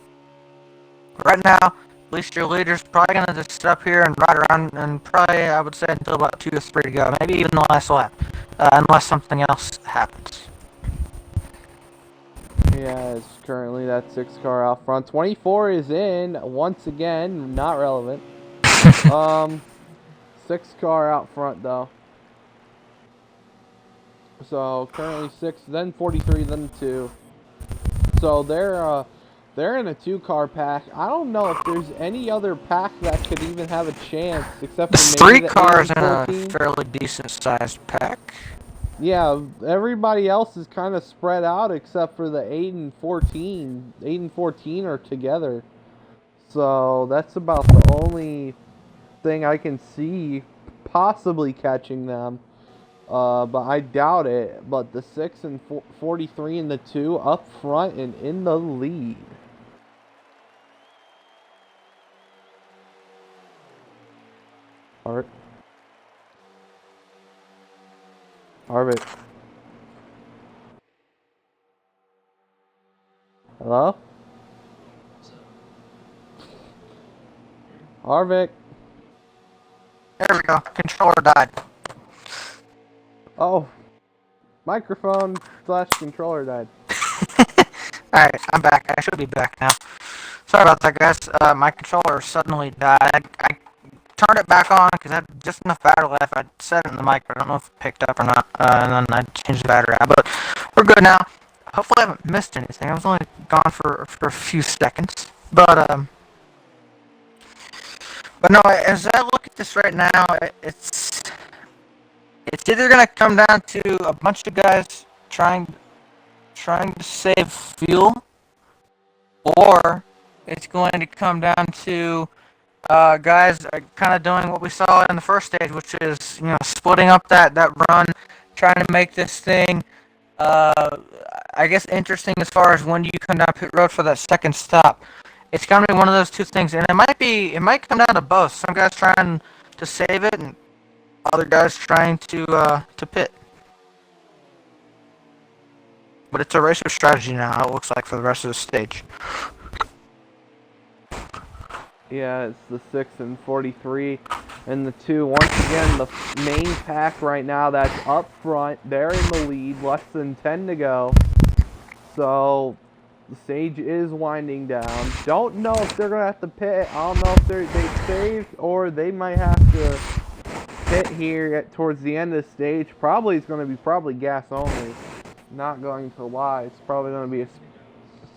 right now, at least your leader's probably going to just sit up here and ride around, and probably, I would say, until about 2 or 3 to go. Maybe even the last lap, unless something else happens. yeah, it's currently that 6 car out front. 24 is in, once again, not relevant. 6 car out front, though. So, currently 6, then 43, then 2. So, they're in a 2 car pack. I don't know if there's any other pack that could even have a chance, except for maybe the 3 cars in a 14. fairly decent sized pack. Yeah, everybody else is kind of spread out except for the 8 and 14. 8 and 14 are together. So that's about the only thing I can see possibly catching them. But I doubt it. But the 6 and 43 and the 2 up front and in the lead. Harvick. Hello? Harvick. There we go. Controller died. Oh. Microphone / controller died. Alright, I'm back. I should be back now. Sorry about that, guys. My controller suddenly died. I turned it back on because I had just enough battery left. I set it in the mic, but I don't know if it picked up or not. And then I changed the battery out. But we're good now. Hopefully I haven't missed anything. I was only gone for a few seconds. But no, as I look at this right now, it's either going to come down to a bunch of guys trying to save fuel, or it's going to come down to guys kind of doing what we saw in the first stage, which is splitting up that run, trying to make this thing I guess interesting as far as when do you come down pit road for that second stop. It's going to be one of those two things, and it might come down to both. Some guys trying to save it, and other guys trying to pit. But it's a racer strategy now, it looks like, for the rest of the stage. Yeah, it's the 6 and 43 and the 2. Once again, the main pack right now that's up front. They're in the lead, less than 10 to go. So the stage is winding down. Don't know if they're going to have to pit. I don't know if they saved or they might have to pit here towards the end of the stage. Probably it's going to be gas only. Not going to lie. It's probably going to be a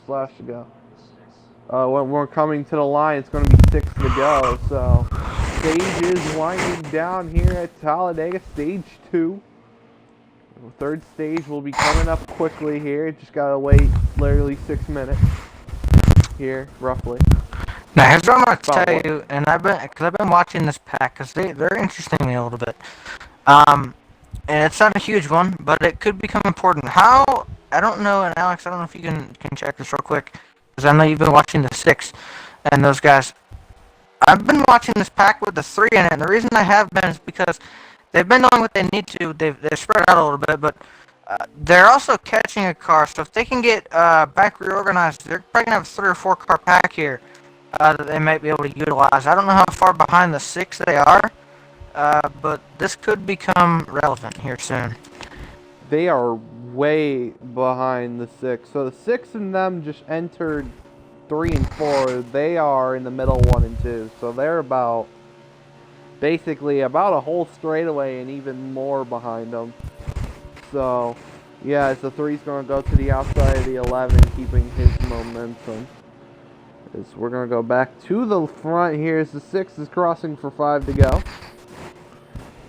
slash to go. When we're coming to the line, it's going to be 6 to go. So, stage is winding down here at Talladega, stage 2. The third stage will be coming up quickly here. Just got to wait literally 6 minutes here, roughly. Now, here's what I'm going to tell you, and I've been watching this pack, because they're interesting me a little bit. And it's not a huge one, but it could become important. How, I don't know, and Alex, I don't know if you can check this real quick, because I know you've been watching the 6 and those guys. I've been watching this pack with the 3 in it, and the reason I have been is because they've been doing what they need to. They've spread out a little bit, but they're also catching a car. So if they can get back reorganized, they're probably going to have a 3 or 4 car pack here that they might be able to utilize. I don't know how far behind the 6 they are, but this could become relevant here soon. They are way behind the 6. So the 6 and them just entered 3 and 4. They are in the middle 1 and 2. So they're basically about a whole straightaway and even more behind them. So yeah, as the 3's going to go to the outside of the 11, keeping his momentum. As we're going to go back to the front here as the 6 is crossing for 5 to go.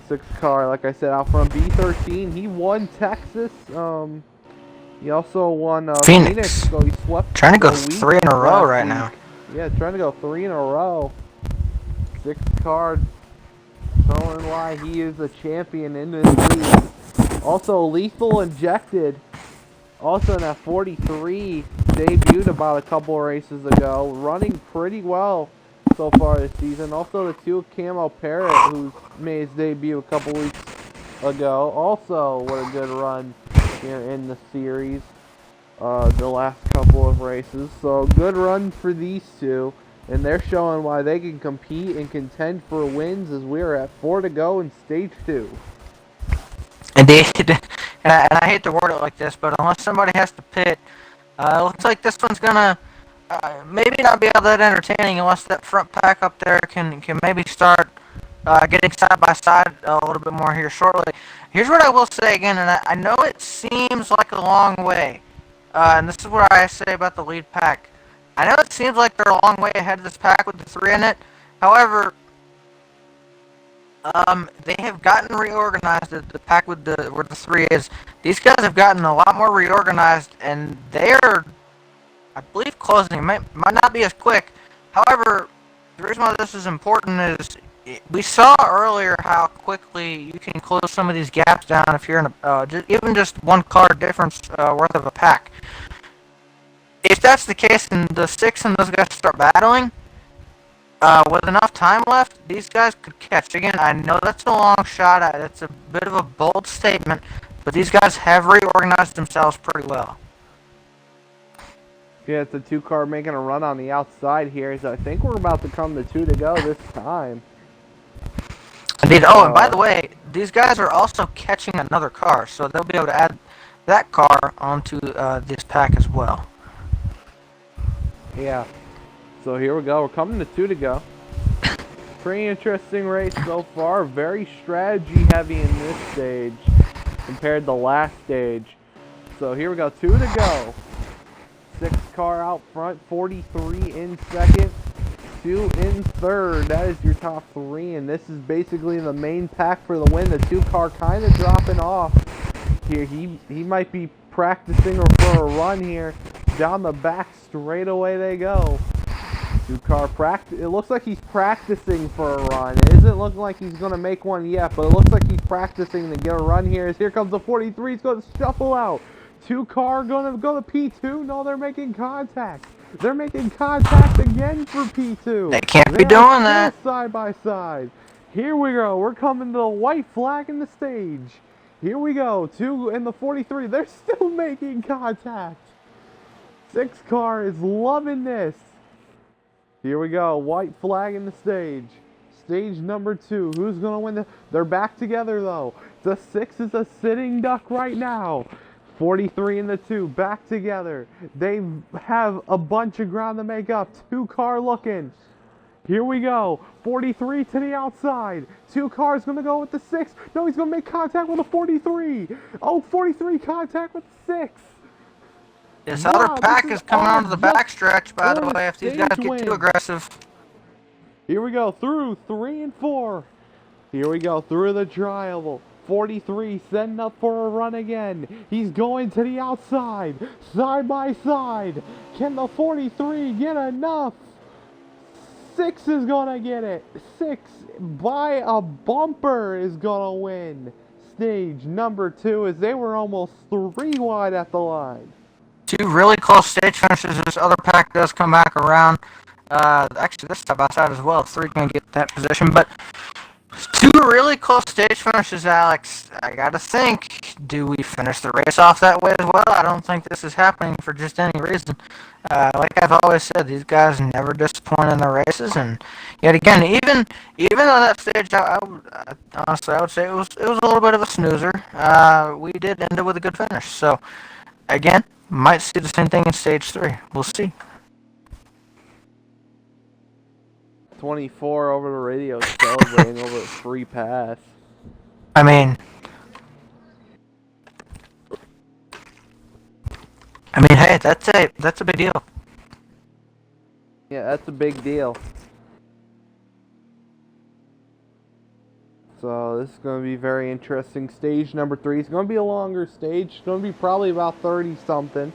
6 car, like I said, out from B13. He won Texas. He also won Phoenix. So he swept. Trying to go 3 in a row right now. Yeah, trying to go 3 in a row. 6 car, showing why he is a champion in this league. Also, Lethal Injected, also in that 43, debuted about a couple races ago, running pretty well so far this season. Also, the 2 Camo Parrot, who made his debut a couple weeks ago. Also, what a good run here in the series, the last couple of races. So, good run for these 2, and they're showing why they can compete and contend for wins as we're at 4 to go in stage 2. Indeed, and I hate to word it like this, but unless somebody has to pit, it looks like this one's gonna maybe not be all that entertaining unless that front pack up there can maybe start getting side by side a little bit more here shortly. Here's what I will say again, and I know it seems like a long way, and this is what I say about the lead pack. I know it seems like they're a long way ahead of this pack with the 3 in it. However, they have gotten reorganized. The pack with where the 3 is. These guys have gotten a lot more reorganized, and they're, I believe, closing. It might not be as quick, However, the reason why this is important is we saw earlier how quickly you can close some of these gaps down if you're in even just one car difference worth of a pack. If that's the case and the 6 and those guys start battling, with enough time left, these guys could catch. Again, I know that's a long shot. It's a bit of a bold statement, but these guys have reorganized themselves pretty well. Yeah, it's a 2-car making a run on the outside here. So I think we're about to come to 2 to go this time. Indeed. Oh, and by the way, these guys are also catching another car, so they'll be able to add that car onto this pack as well. Yeah. So here we go. We're coming to 2 to go. Pretty interesting race so far. Very strategy heavy in this stage compared to last stage. So here we go. 2 to go. 6-car out front. 43 in second. 2 in third. That is your top 3. And this is basically the main pack for the win. The 2-car kind of dropping off here. He might be practicing for a run here. Down the back straightaway they go. 2-car practice. It looks like he's practicing for a run. It isn't looking like he's going to make one yet, but it looks like he's practicing to get a run here. As here comes the 43. He's going to shuffle out. 2-car going to go to P2. No, they're making contact. They're making contact again for P2. They can't be doing that. Side by side. Here we go. We're coming to the white flag in the stage. Here we go. 2 and the 43. They're still making contact. 6-car is loving this. Here we go. White flag in the stage. Stage number 2. Who's going to win? They're back together, though. The 6 is a sitting duck right now. 43 and the 2 back together. They have a bunch of ground to make up. 2-car looking. Here we go. 43 to the outside. 2-car's going to go with the 6. No, he's going to make contact with the 43. Oh, 43 contact with the 6. This other pack is coming onto the backstretch, by the way, if these guys get too aggressive. Here we go, through 3 and 4. Here we go, through the tri-oval. 43 setting up for a run again. He's going to the outside, side by side. Can the 43 get enough? 6 is going to get it. 6 by a bumper is going to win. Stage number 2 as they were almost 3 wide at the line. 2 really close stage finishes. This other pack does come back around. Actually, this side by side as well. 3 can get that position, but 2 really close stage finishes, Alex. I gotta think, do we finish the race off that way as well? I don't think this is happening for just any reason. Like I've always said, these guys never disappoint in their races, and yet again, even on that stage, honestly, I would say it was a little bit of a snoozer. We did end it with a good finish, so again, might see the same thing in stage 3. We'll see. 24 over the radio celebrating over a free pass. I mean, hey, that's a big deal. Yeah, that's a big deal. So this is going to be very interesting. Stage number 3 is going to be a longer stage. It's going to be probably about 30-something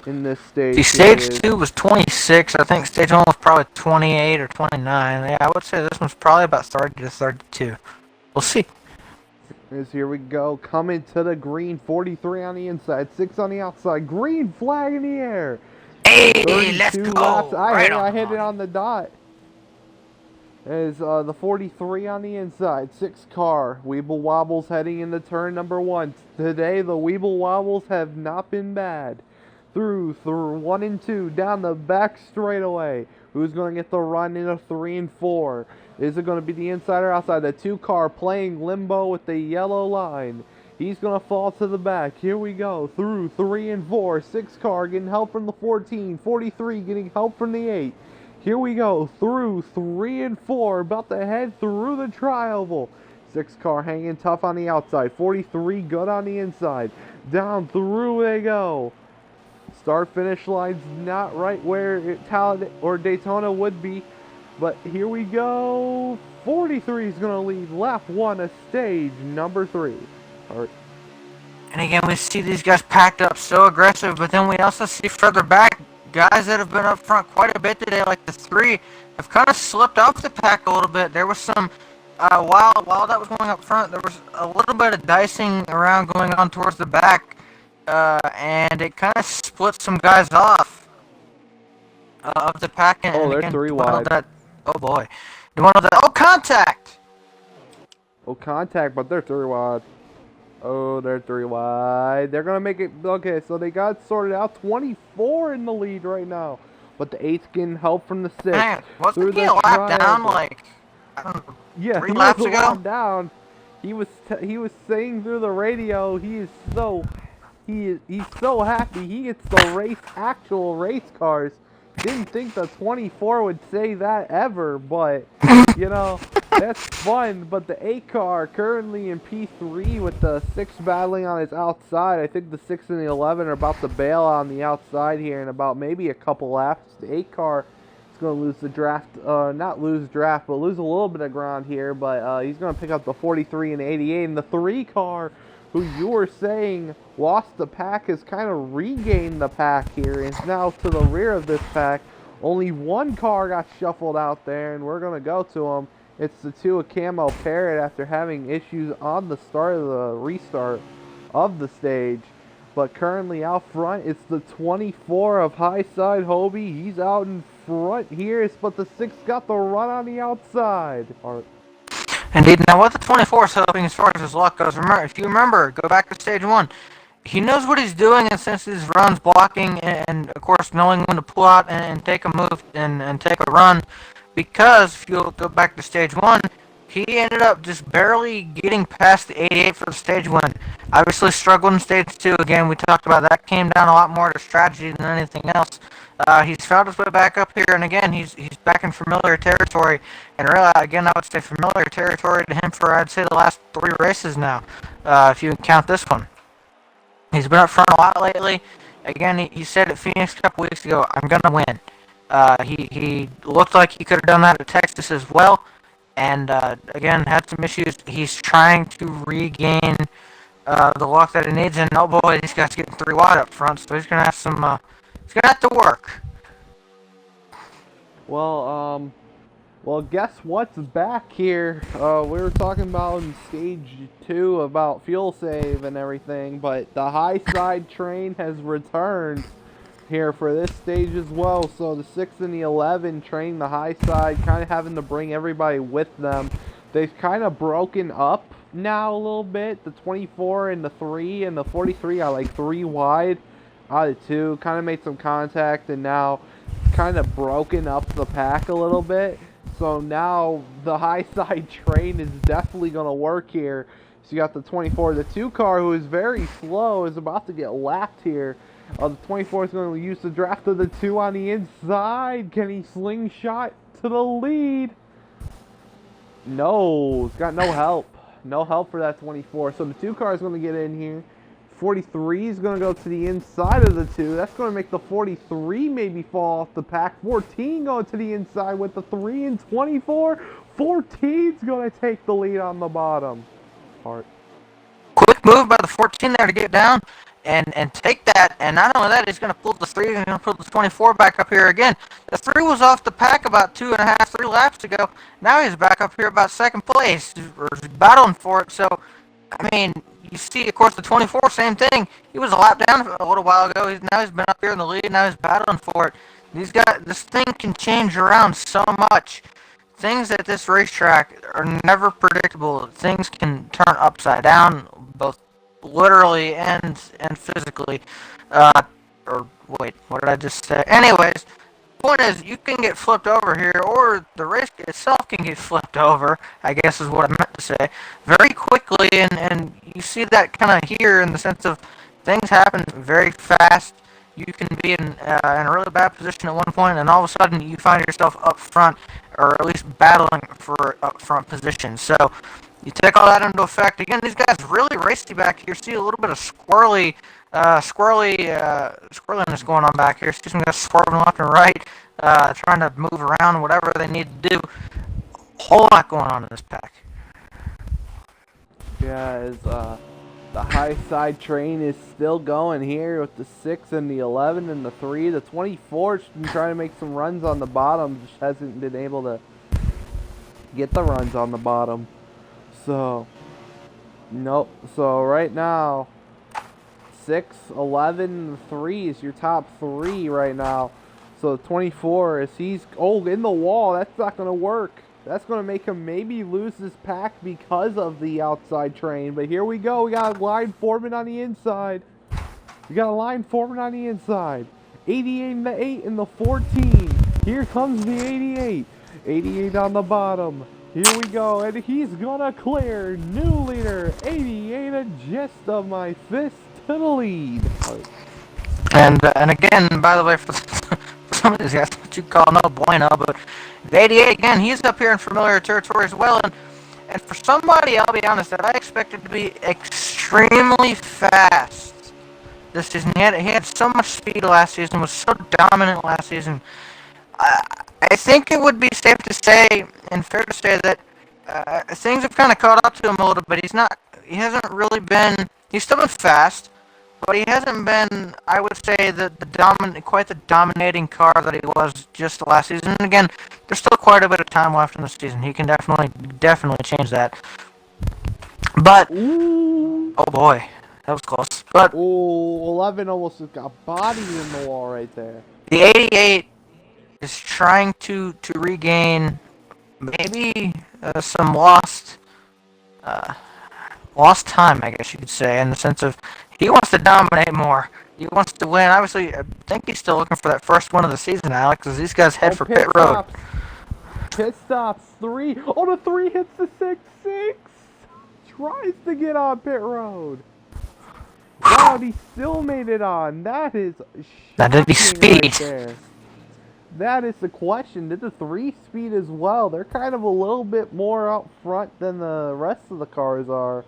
in this stage. See, stage 2 was 26. I think stage 1 was probably 28 or 29. Yeah, I would say this one's probably about 30 to 32. We'll see. Here we go. Coming to the green. 43 on the inside. 6 on the outside. Green flag in the air. Hey, let's go. Laps. I hit it on the dot. Is the 43 on the inside. 6-car. Weeble Wobbles heading into turn number 1. Today, the Weeble Wobbles have not been bad. Through 1 and 2. Down the back straightaway. Who's going to get the run into 3 and 4? Is it going to be the inside or outside? The 2-car playing limbo with the yellow line. He's going to fall to the back. Here we go. Through 3 and 4. 6-car getting help from the 14. 43 getting help from the 8. Here we go. Through 3 and 4. About to head through the tri-oval. 6-car hanging tough on the outside. 43 good on the inside. Down through they go. Start-finish line's not right where Talladega or Daytona would be. But here we go. 43 is going to lead lap 1 of stage number 3. And again, we see these guys packed up so aggressive, but then we also see further back guys that have been up front quite a bit today, like the 3, have kind of slipped off the pack a little bit. There was some, while that was going up front, there was a little bit of dicing around going on towards the back, and it kind of split some guys off of the pack. Oh, And they're again, 3 you want to know wide. that, oh boy, you want to know that, oh, contact! Oh, contact, but they're 3 wide. Oh, they're 3 wide. They're going to make it. Okay, so they got sorted out. 24 in the lead right now. But the 8's getting help from the 6. Man, wasn't he the a lap down, triangle. like, I don't know, Yeah, 3 he laps was a ago? lap down. He was saying through the radio, he's so happy he gets the actual race cars. Didn't think the 24 would say that ever, but you know, that's fun. But the 8 car currently in P3 with the 6 battling on his outside. I think the 6 and the 11 are about to bail on the outside here in about maybe a couple laps. The 8 car is going to lose the draft, not lose draft, but lose a little bit of ground here. But he's going to pick up the 43 and 88. And the 3 car, who you were saying lost the pack, has kind of regained the pack here. Is now to the rear of this pack. Only 1 car got shuffled out there, and we're going to go to him. It's the 2 of Camo Parrot after having issues on the start of the restart of the stage. But currently out front, it's the 24 of Highside Hobie. He's out in front here, but the 6 got the run on the outside. Indeed. Now, what the 24 is hoping as far as his luck goes, if you remember, go back to stage 1. He knows what he's doing, and since his run's blocking, and of course knowing when to pull out and take a move and take a run, because if you'll go back to stage 1, he ended up just barely getting past the 88 for the stage win. Obviously struggled in stage 2. Again, we talked about that. Came down a lot more to strategy than anything else. He's found his way back up here, and again, he's back in familiar territory. And really, again, I would say familiar territory to him for, I'd say, the last 3 races now, if you count this one. He's been up front a lot lately. Again, he said at Phoenix a couple weeks ago, I'm going to win. He looked like he could have done that at Texas as well. And, again, had some issues. He's trying to regain the luck that he needs. And, oh boy, these guys getting 3 wide up front, so he's going to have some, he's going to have to work. Well, guess what's back here? We were talking about in stage 2 about fuel save and everything, but the high side train has returned here for this stage as well. So the 6 and the 11 train the high side, kind of having to bring everybody with them. They've kind of broken up now a little bit. The 24 and the 3 and the 43 are like 3 wide out of 2. Kind of made some contact, and now kind of broken up the pack a little bit. So now the high side train is definitely going to work here. So you got the 24. The 2 car, who is very slow, is about to get lapped here. The 24 is going to use the draft of the 2 on the inside. Can he slingshot to the lead? No, it's got no help. No help for that 24. So the 2 car is going to get in here. 43 is going to go to the inside of the 2. That's going to make the 43 maybe fall off the pack. 14 going to the inside with the 3 and 24. 14 is going to take the lead on the bottom part. Quick move by the 14 there to get down and take that. And not only that, he's going to pull the 3 and he's going to pull the 24 back up here again. The 3 was off the pack about 2.5, 3 laps ago. Now he's back up here about 2nd place, or battling for it. So, I mean, you see, of course, the 24, same thing. He was a lap down a little while ago. Now he's been up here in the lead. Now he's battling for it. This thing can change around so much. Things at this racetrack are never predictable. Things can turn upside down, both literally and physically. Or wait, what did I just say? Anyways, point is, you can get flipped over here, or the race itself can get flipped over, I guess is what I meant to say, very quickly, and you see that kind of here in the sense of things happen very fast. You can be in a really bad position at one point, and all of a sudden you find yourself up front, or at least battling for up front position. So you take all that into effect. Again, these guys really racy back here. See a little bit of squirreliness going on back here. See some guys swerving left and right, trying to move around, whatever they need to do. A whole lot going on in this pack. Yeah, The high side train is still going here with the 6 and the 11 and the 3. The 24's been trying to make some runs on the bottom, just hasn't been able to get the runs on the bottom. So, nope. So right now, 6, 11, 3 is your top 3 right now. So 24, as he's, in the wall, that's not going to work. That's going to make him maybe lose this pack because of the outside train. But here we go. We got a line foreman on the inside. We got a line foreman on the inside. 88 and the 8 and the 14. Here comes the 88. 88 on the bottom. Here we go. And he's going to clear. New leader. 88, a gist of my fist to the lead. And again, by the way, for some of these guys, what you call no bueno, but the 88, again, he's up here in familiar territory as well. And for somebody, I'll be honest, that I expected to be extremely fast this season. He had so much speed last season, was so dominant last season. I think it would be safe to say, and fair to say, that things have kind of caught up to him a little bit. He hasn't really been, he's still been fast, but he hasn't been, I would say, quite the dominating car that he was just last season. And again, there's still quite a bit of time left in the season. He can definitely change that. But, Ooh. Oh boy, that was close. But, ooh, 11 almost got bodied in the wall right there. The 88 is trying to regain maybe some lost time, I guess you could say, in the sense of he wants to dominate more. He wants to win. Obviously, I think he's still looking for that first win of the season, Alex, as these guys head for pit road. Pit stops, 3. Oh, the 3 hits the 6-6. Tries to get on pit road. Wow, he still made it on. That is That is speed. Right there. That is the question. Did the 3 speed as well? They're kind of a little bit more out front than the rest of the cars are.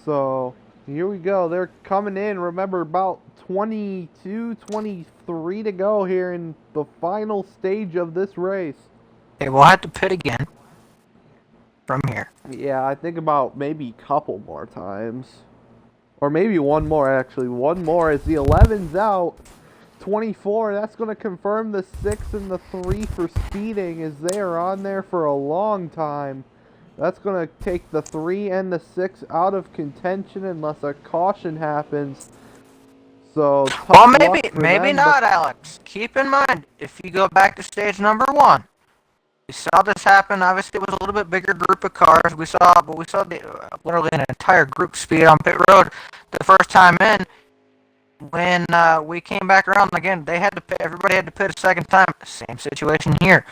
So, here we go. They're coming in. Remember, about 22, 23 to go here in the final stage of this race. Okay, we'll have to pit again from here. Yeah, I think about maybe a couple more times. Or maybe one more, actually. One more as the 11's out. 24, that's going to confirm the 6 and the 3 for speeding, as they are on there for a long time. That's going to take the 3 and the 6 out of contention unless a caution happens. So, well, maybe not, Alex. Keep in mind, if you go back to stage number 1, we saw this happen. Obviously, it was a little bit bigger group of cars. We saw literally an entire group speed on pit road the first time in. When we came back around again, everybody had to pit a second time. Same situation here.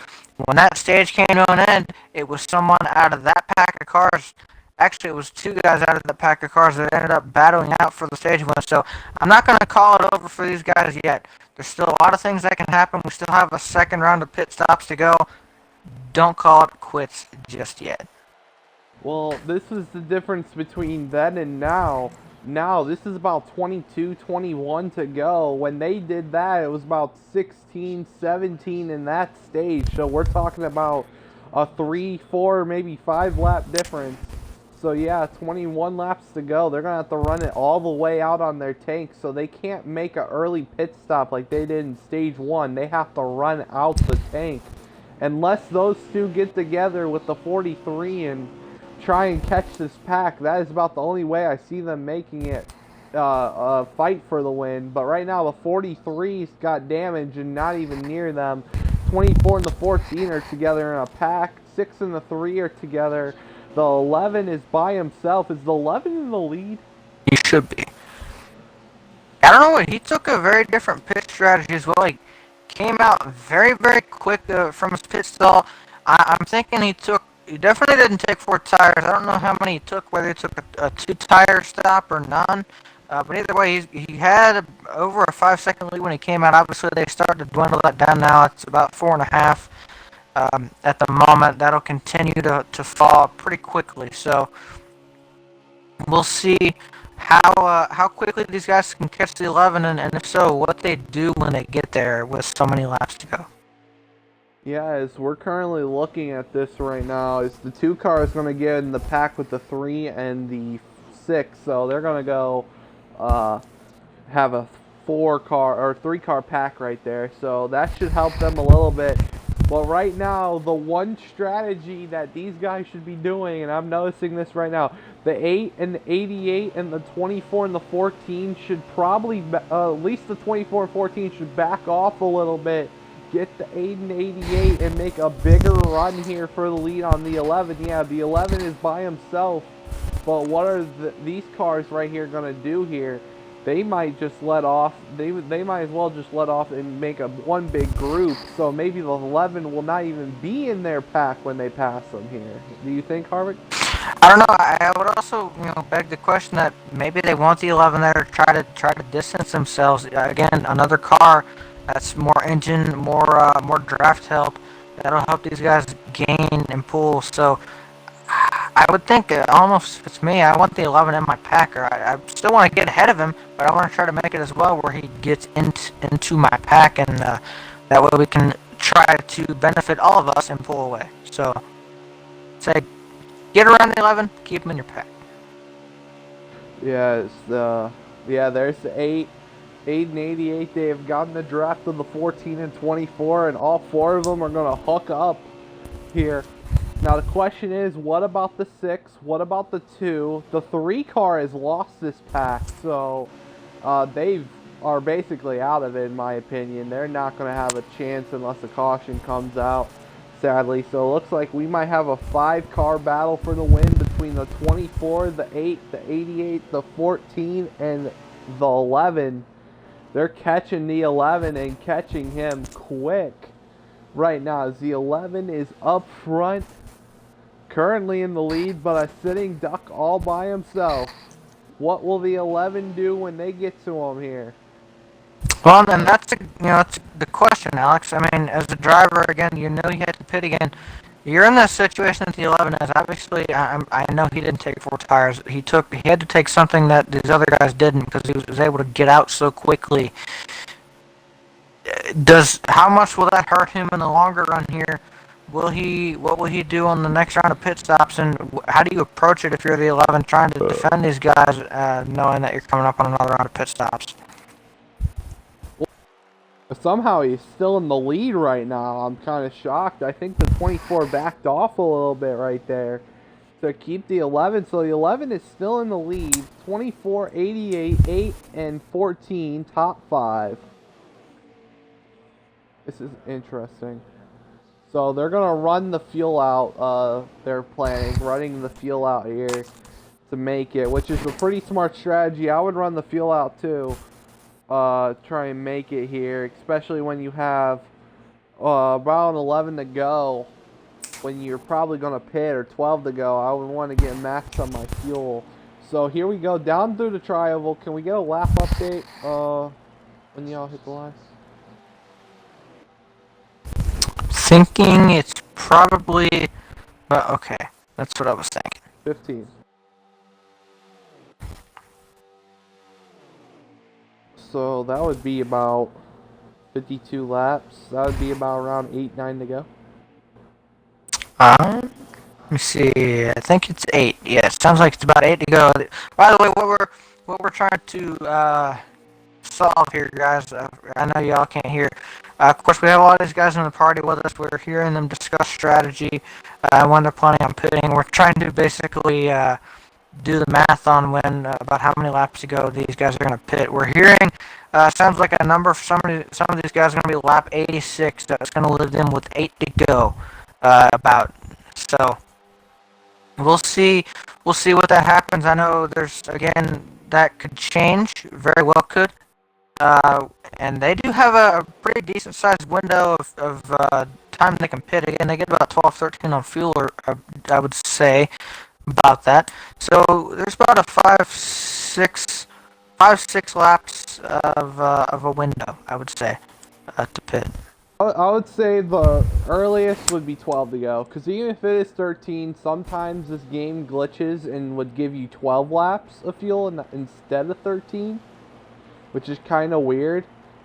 When that stage came to an end, it was someone out of that pack of cars. Actually, it was 2 guys out of that pack of cars that ended up battling out for the stage win. So I'm not going to call it over for these guys yet. There's still a lot of things that can happen. We still have a second round of pit stops to go. Don't call it quits just yet. Well, this is the difference between then and now. Now, this is about 22, 21 to go. When they did that, it was about 16, 17 in that stage. So we're talking about a 3, 4, maybe 5 lap difference. So yeah, 21 laps to go. They're going to have to run it all the way out on their tank. So they can't make an early pit stop like they did in stage 1. They have to run out the tank. Unless those two get together with the 43 and try and catch this pack, that is about the only way I see them making it a fight for the win. But right now the 43's got damage and not even near them. 24 and the 14 are together in a pack. 6 and the 3 are together. The 11 is by himself. Is the 11 in the lead? He should be. I don't know what, he took a very different pit strategy as well. He came out very, very quick from his pit stall. I'm thinking he definitely didn't take 4 tires. I don't know how many he took, whether he took a 2-tire stop or none. But either way, he had over a 5-second lead when he came out. Obviously, they started to dwindle that down now. It's about 4.5 at the moment. That'll continue to fall pretty quickly. So we'll see how quickly these guys can catch the 11, and if so, what they do when they get there with so many laps to go. Yeah, as we're currently looking at this right now, is the 2 cars going to get in the pack with the 3 and the 6, so they're going to go have a 4-car or 3-car pack right there. So that should help them a little bit. But right now, the one strategy that these guys should be doing, and I'm noticing this right now, the 8 and the 88 and the 24 and the 14 should probably, at least the 24 and 14 should back off a little bit, get the 8 and 88 and make a bigger run here for the lead on the 11. Yeah, the 11 is by himself, but what are these cars right here going to do here? They might just let off. They might as well just let off and make one big group. So maybe the 11 will not even be in their pack when they pass them here. Do you think, Harvick? I don't know. I would also, beg the question that maybe they want the 11 there to try to distance themselves. Again, another car that's more engine, more draft help. That'll help these guys gain and pull. So I would think, almost if it's me, I want the 11 in my pack. Or I still want to get ahead of him, but I want to try to make it as well where he gets into my pack, and that way we can try to benefit all of us and pull away. So, say, get around the 11, keep him in your pack. Yeah, there's the 8 and 88. They have gotten the draft of the 14 and 24, and all 4 of them are going to hook up here. Now the question is, what about the 6? What about the 2? The 3 car has lost this pack, so they are basically out of it, in my opinion. They're not going to have a chance unless a caution comes out, sadly. So it looks like we might have a 5-car battle for the win between the 24, the 8, the 88, the 14, and the 11. They're catching the 11 and catching him quick right now, as the 11 is up front, currently in the lead, but a sitting duck all by himself. What will the 11 do when they get to him here? Well, and that's the question, Alex. I mean, as a driver, again, you had to pit again. You're in that situation that the 11 is. Obviously, I know he didn't take 4 tires. He had to take something that these other guys didn't because he was able to get out so quickly. How much will that hurt him in the longer run here? What will he do on the next round of pit stops, and how do you approach it if you're the 11 trying to defend these guys, knowing that you're coming up on another round of pit stops? Somehow he's still in the lead right now. I'm kind of shocked. I think the 24 backed off a little bit right there to keep the 11. So the 11 is still in the lead. 24, 88, 8, and 14, top 5. This is interesting. So they're going to run the fuel out. They're planning, running the fuel out here to make it, which is a pretty smart strategy. I would run the fuel out too. Try and make it here, especially when you have about 11 to go. When you're probably going to pit, or 12 to go, I would want to get max on my fuel. So here we go, down through the tri-oval. Can we get a lap update when y'all hit the lines? Thinking it's probably, well, okay, that's what I was thinking. 15. So that would be about 52 laps. That would be about around 8, 9 to go. Let me see. I think it's 8. Yeah, it sounds like it's about 8 to go. By the way, what we're trying to solve here, guys. I know y'all can't hear. Of course, we have a lot of these guys in the party with us. We're hearing them discuss strategy when they're planning on pitting. We're trying to basically do the math on when about how many laps to go these guys are going to pit. We're hearing sounds like a number for some of these guys are going to be lap 86. That's going to leave them with 8 to go. About so we'll see what that happens. I know there's again that could change, very well could. And they do have a pretty decent sized window of time they can pit. Again, they get about 12, 13 on fuel, or I would say about that. So there's about a 5, 6 laps of a window, I would say, to pit. I would say the earliest would be 12 to go, because even if it is 13, sometimes this game glitches and would give you 12 laps of fuel instead of 13, which is kind of weird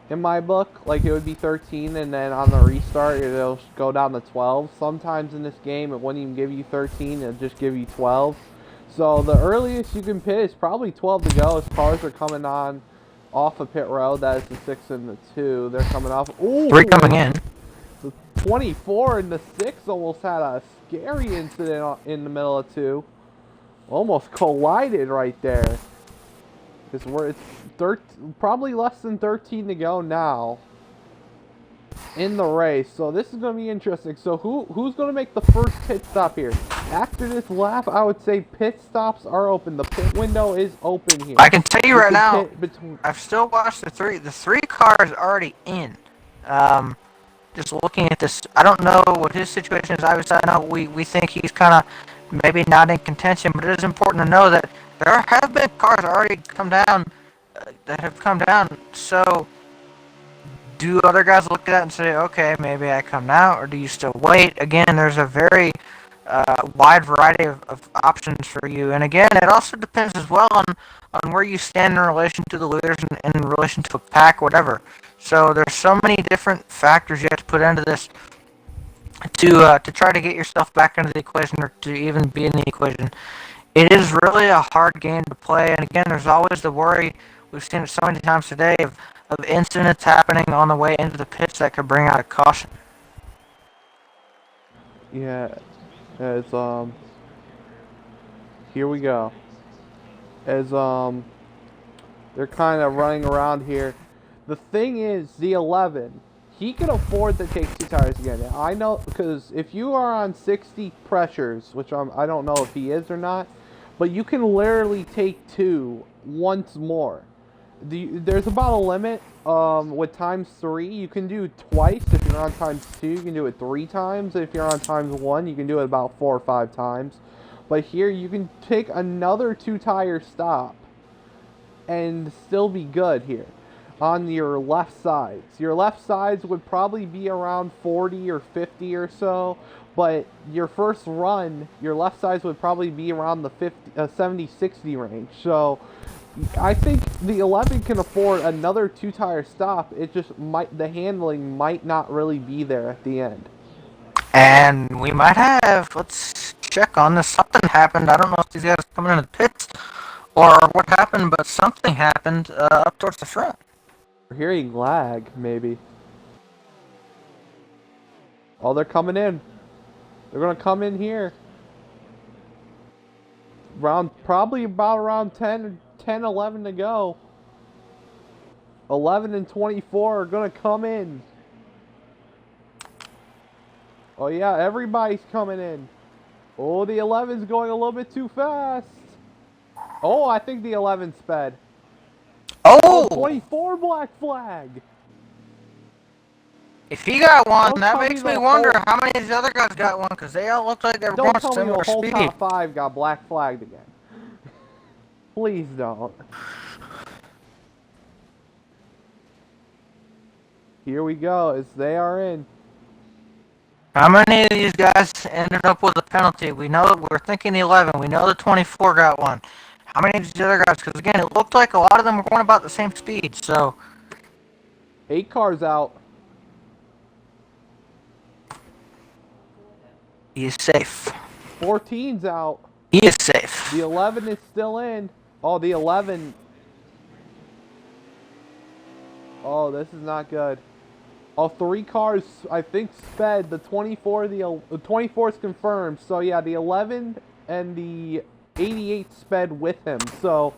in my book. Like, it would be 13, and then on the restart, it'll go down to 12. Sometimes in this game, it wouldn't even give you 13, it'll just give you 12. So the earliest you can pit is probably 12 to go as cars are coming on off of pit road. That is the 6 and the 2. They're coming off. Ooh, 3 coming in. The 24 and the 6 almost had a scary incident in the middle of 2. Almost collided right there. It's probably less than 13 to go now in the race. So this is going to be interesting. So who's going to make the first pit stop here? After this lap, I would say pit stops are open. The pit window is open here. I can tell you right now, I've still watched the three cars already in. Just looking at this, I don't know what his situation is. Obviously, I know we think he's kind of maybe not in contention, but it is important to know that there have been cars already come down that have come down. So, do other guys look at that and say, okay, maybe I come now, or do you still wait? Again, there's a very wide variety of options for you, and again, it also depends as well on where you stand in relation to the leaders and in relation to a pack, whatever. So there's so many different factors you have to put into this to try to get yourself back into the equation, or to even be in the equation. It is really a hard game to play, and again, there's always the worry, we've seen it so many times today, of incidents happening on the way into the pits that could bring out a caution. Yeah, as here we go. As they're kind of running around here. The thing is, the 11, he can afford to take 2 tires again. I know, because if you are on 60 pressures, which I don't know if he is or not, but you can literally take 2 once more. There's about a limit with times 3. You can do twice. If you're on times 2, you can do it 3 times. If you're on times 1, you can do it about 4 or 5 times. But here, you can take another 2-tire stop and still be good here on your left sides. Your left sides would probably be around 40 or 50 or so, but your first run, your left sides would probably be around the 70-60 range. So I think the 11 can afford another 2-tire stop. It just the handling might not really be there at the end. And we might have, let's check on this. Something happened. I don't know if these guys are coming into the pits or what happened, but something happened up towards the front. We're hearing lag, maybe. Oh, they're coming in. They're going to come in here. Probably about around 10, 11 to go. 11 and 24 are going to come in. Oh, yeah, everybody's coming in. Oh, the 11's going a little bit too fast. Oh, I think the 11 sped. Oh! 24 black flag. If he got one, that makes me wonder how many of these other guys got one, because they all look like they were going similar speed. Don't tell me the whole top 5 got black flagged again. Please don't. Here we go, as they are in. How many of these guys ended up with a penalty? We know, we're thinking the 11. We know the 24 got one. How many of these other guys? Because again, it looked like a lot of them were going about the same speed. So 8 cars out. He is safe. 14's out. He is safe. The 11 is still in. Oh, the 11. Oh, this is not good. Oh, 3 cars, I think, sped. The 24, the 24 is confirmed. So, yeah, the 11 and the 88 sped with him. So,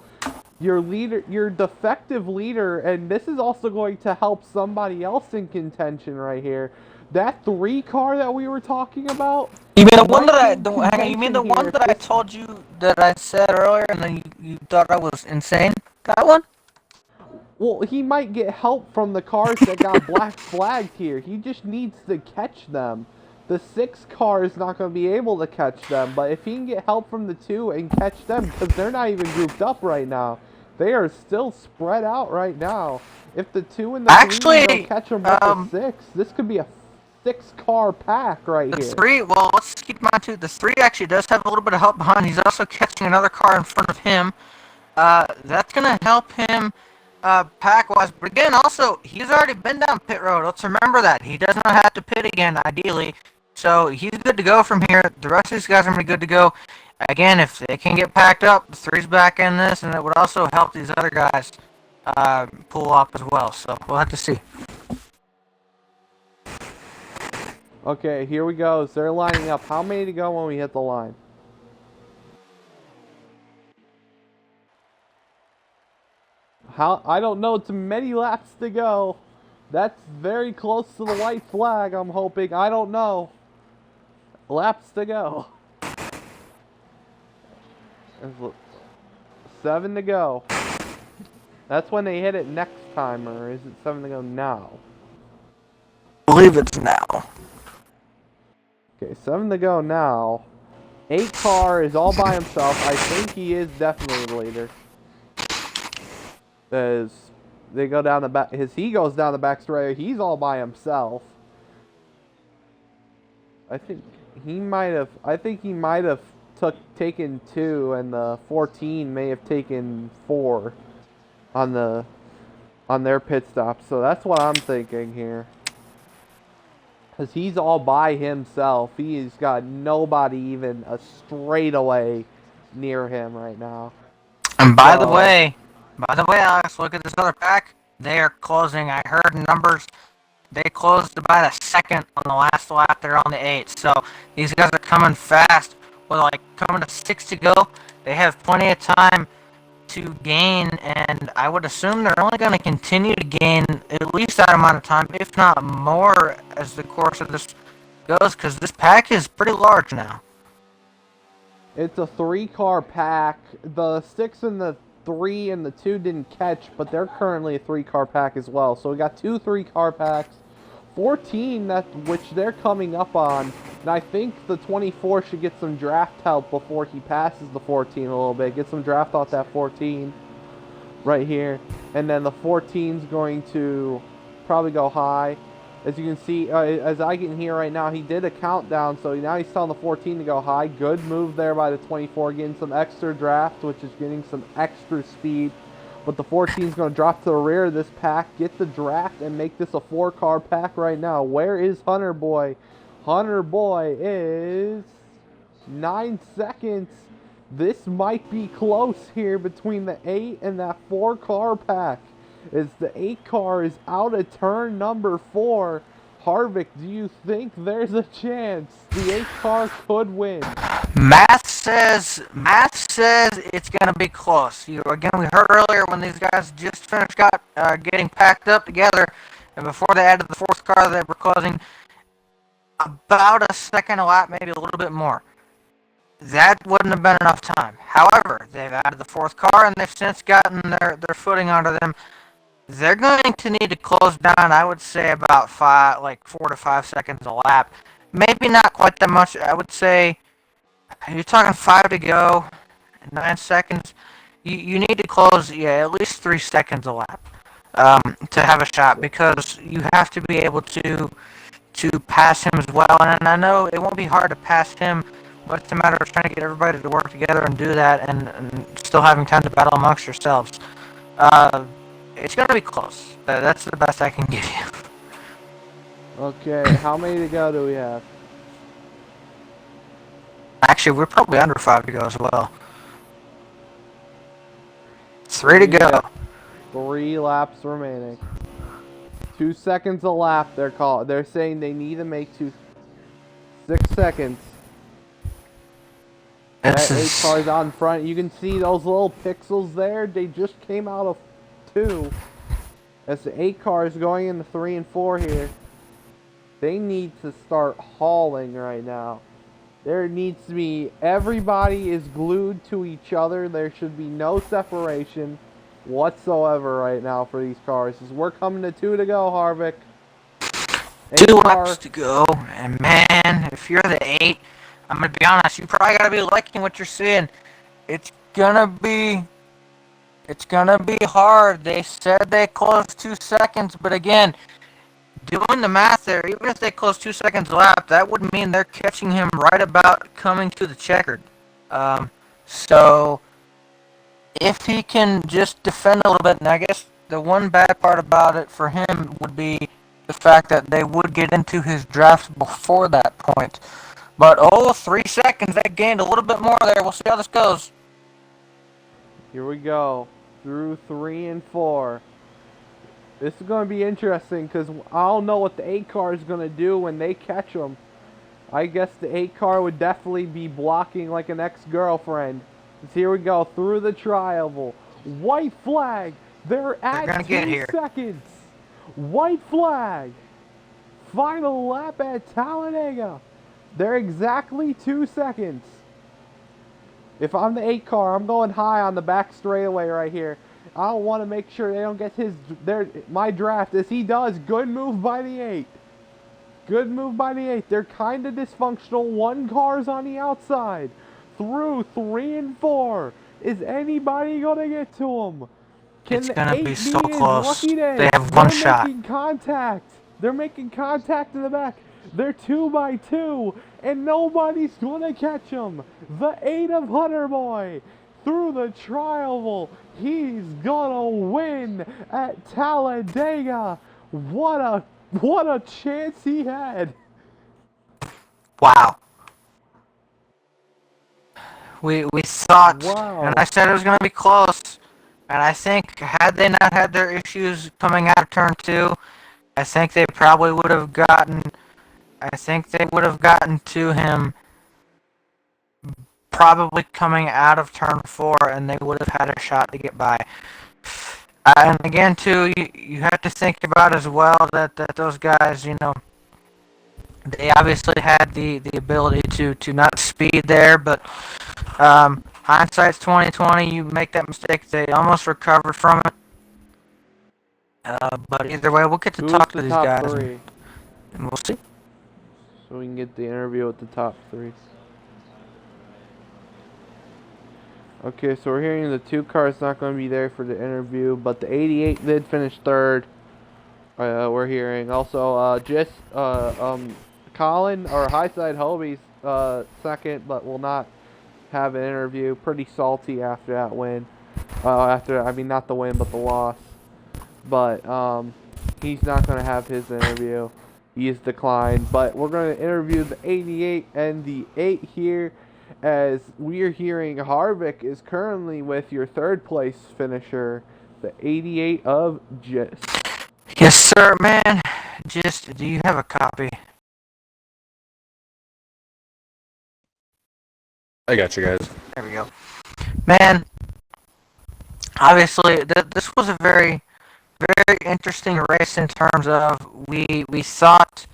your leader, your defective leader, and this is also going to help somebody else in contention right here. That 3 car that we were talking about. You mean the one that you mean the one that I told you that I said earlier, and then you thought I was insane? That one? Well, he might get help from the cars that got black flagged here. He just needs to catch them. The 6 car is not going to be able to catch them, but if he can get help from the 2 and catch them, because they're not even grouped up right now. They are still spread out right now. If the 2 and the 3 don't catch them with the 6, this could be a 6-car pack right here. The 3, well, let's keep in mind too, the 3 actually does have a little bit of help behind. He's also catching another car in front of him. That's going to help him pack-wise. But again, also, he's already been down pit road. Let's remember that. He does not have to pit again, ideally. So he's good to go from here. The rest of these guys are going to be good to go. Again, if they can get packed up, the 3's back in this, and it would also help these other guys pull up as well. So we'll have to see. Okay, here we go. So they're lining up. How many to go when we hit the line? I don't know. Too many laps to go. That's very close to the white flag, I'm hoping. I don't know. Laps to go. 7 to go. That's when they hit it next time, or is it 7 to go now? I believe it's now. Okay, 7 to go now. 8 car is all by himself. I think he is definitely the leader. As they go down the back, he goes down the back straight. He's all by himself. I think he might have. Taken 2, and the 14 may have taken 4 on their pit stop. So that's what I'm thinking here. Because he's all by himself. He's got nobody even a straightaway near him right now. And by the way, Alex, look at this other pack. They are closing. I heard numbers. They closed about a second on the last lap. They're on the 8. So these guys are coming fast. With like coming to 6 to go. They have plenty of time to gain, and I would assume they're only going to continue to gain at least that amount of time, if not more, as the course of this goes, because this pack is pretty large now. It's a 3-car pack. The 6 and the 3 and the 2 didn't catch, but they're currently a 3-car pack as well. So we got 2 3-car packs, 14 which they're coming up on, and I think the 24 should get some draft help before he passes the 14 a little bit. Get some draft off that 14 right here, and then the 14's going to probably go high. As you can see, as I can hear right now, he did a countdown, so now he's telling the 14 to go high. Good move there by the 24, getting some extra draft, which is getting some extra speed. But the 14 is going to drop to the rear of this pack, get the draft, and make this a 4-car pack right now. Where is Hunter Boy? Hunter Boy is 9 seconds. This might be close here between the 8 and that 4-car pack. As the 8 car is out of turn number 4. Harvick, do you think there's a chance the 8 car could win? Math says it's gonna be close. Again, we heard earlier when these guys just finished getting packed up together, and before they added the 4th car, they were closing about a second a lap, maybe a little bit more. That wouldn't have been enough time. However, they've added the 4th car, and they've since gotten their footing under them. They're going to need to close down, I would say, about 4 to 5 seconds a lap. Maybe not quite that much. I would say you're talking 5 to go, 9 seconds. You need to close, at least 3 seconds a lap to have a shot, because you have to be able to pass him as well. And I know it won't be hard to pass him, but it's a matter of trying to get everybody to work together and do that, and still having time to battle amongst yourselves. It's going to be close. That's the best I can give you. Okay, how many to go do we have? Actually, we're probably under 5 to go as well. 3 to go. 3 laps remaining. 2 seconds a lap, they're saying they need to make 6 seconds. That 8 car's on front. You can see those little pixels there. They just came out of 2. As the 8 car is going into 3 and 4 here. They need to start hauling right now. There needs to be, everybody is glued to each other. There should be no separation whatsoever right now for these cars. As we're coming to 2 to go, Harvick. 2 laps to go, and man, if you're the 8, I'm gonna be honest, you probably gotta be liking what you're seeing. It's gonna be hard. They said they closed 2 seconds, but again, doing the math there, even if they close 2 seconds a lap, that would mean they're catching him right about coming to the checkered. So if he can just defend a little bit, and I guess the one bad part about it for him would be the fact that they would get into his draft before that point. But 3 seconds, they gained a little bit more there. We'll see how this goes. Here we go. Through 3 and 4. This is going to be interesting because I don't know what the 8 car is going to do when they catch him. I guess the 8 car would definitely be blocking like an ex-girlfriend. Here we go. Through the tri-oval. White flag. They're at 2 seconds. White flag. Final lap at Talladega. They're exactly 2 seconds. If I'm the 8 car, I'm going high on the back straightaway right here. I want to make sure they don't get my draft. As he does, good move by the 8. Good move by the 8. They're kind of dysfunctional. 1 car's on the outside. Through 3 and 4. Is anybody going to get to him? It's going to be so close. They have 1 shot. They're making contact. They're making contact in the back. They're 2 by 2, and nobody's going to catch them. The 8 of Hunter Boy through the tri-oval. He's going to win at Talladega. What a chance he had. Wow. We thought, and I said it was going to be close. And I think had they not had their issues coming out of turn 2, I think they probably would have gotten. I think they would have gotten to him probably coming out of turn 4, and they would have had a shot to get by. And again, too, you have to think about as well that those guys, they obviously had the ability to not speed there, but hindsight's 20/20. You make that mistake, they almost recovered from it. But either way, we'll get to talk to these guys, and we'll see. So we can get the interview with the top 3. Okay, so we're hearing the 2 car's not going to be there for the interview, but the 88 did finish 3rd. We're hearing also Colin or Highside Hobie's 2nd, but will not have an interview. Pretty salty after that win. Not the win, but the loss. But he's not going to have his interview. He is declined. But we're going to interview the 88 and the 8 here, as we're hearing Harvick is currently with your 3rd place finisher, the 88 of Gist. Yes, sir, man. Gist, do you have a copy? I got you guys. There we go. Man, obviously, this was a very, very interesting race in terms of we thought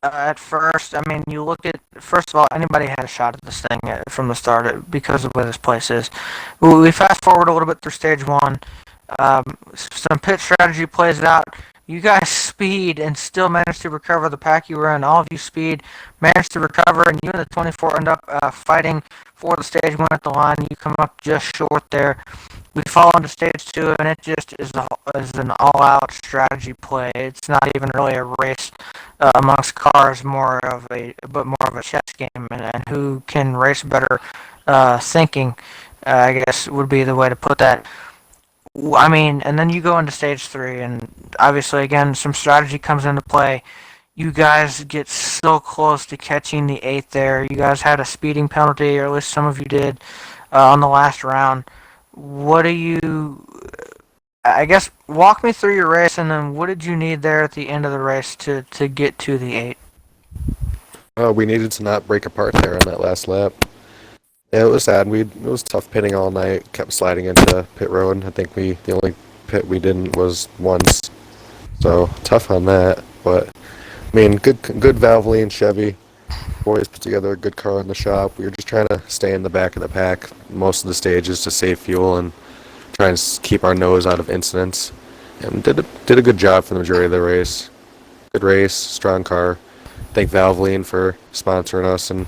at first, you look at, first of all, anybody had a shot at this thing from the start because of where this place is. We fast forward a little bit through stage 1. Some pit strategy plays out. You guys speed and still managed to recover the pack you were in. All of you speed, managed to recover, and you and the 24 end up fighting for the stage 1 at the line. You come up just short there. We fall into stage 2, and it just is an all-out strategy play. It's not even really a race amongst cars, more of a chess game, and who can race better thinking, I guess would be the way to put that. And then you go into stage 3, and obviously, again, some strategy comes into play. You guys get so close to catching the 8 there. You guys had a speeding penalty, or at least some of you did, on the last round. What do you... I guess, walk me through your race, and then what did you need there at the end of the race to get to the 8? We needed to not break apart there on that last lap. Yeah, it was sad. It was tough pitting all night. Kept sliding into pit road. I think the only pit we didn't was once. So tough on that. But good Valvoline Chevy. Boys put together a good car in the shop. We were just trying to stay in the back of the pack most of the stages to save fuel and try and keep our nose out of incidents. And did a good job for the majority of the race. Good race, strong car. Thank Valvoline for sponsoring us. And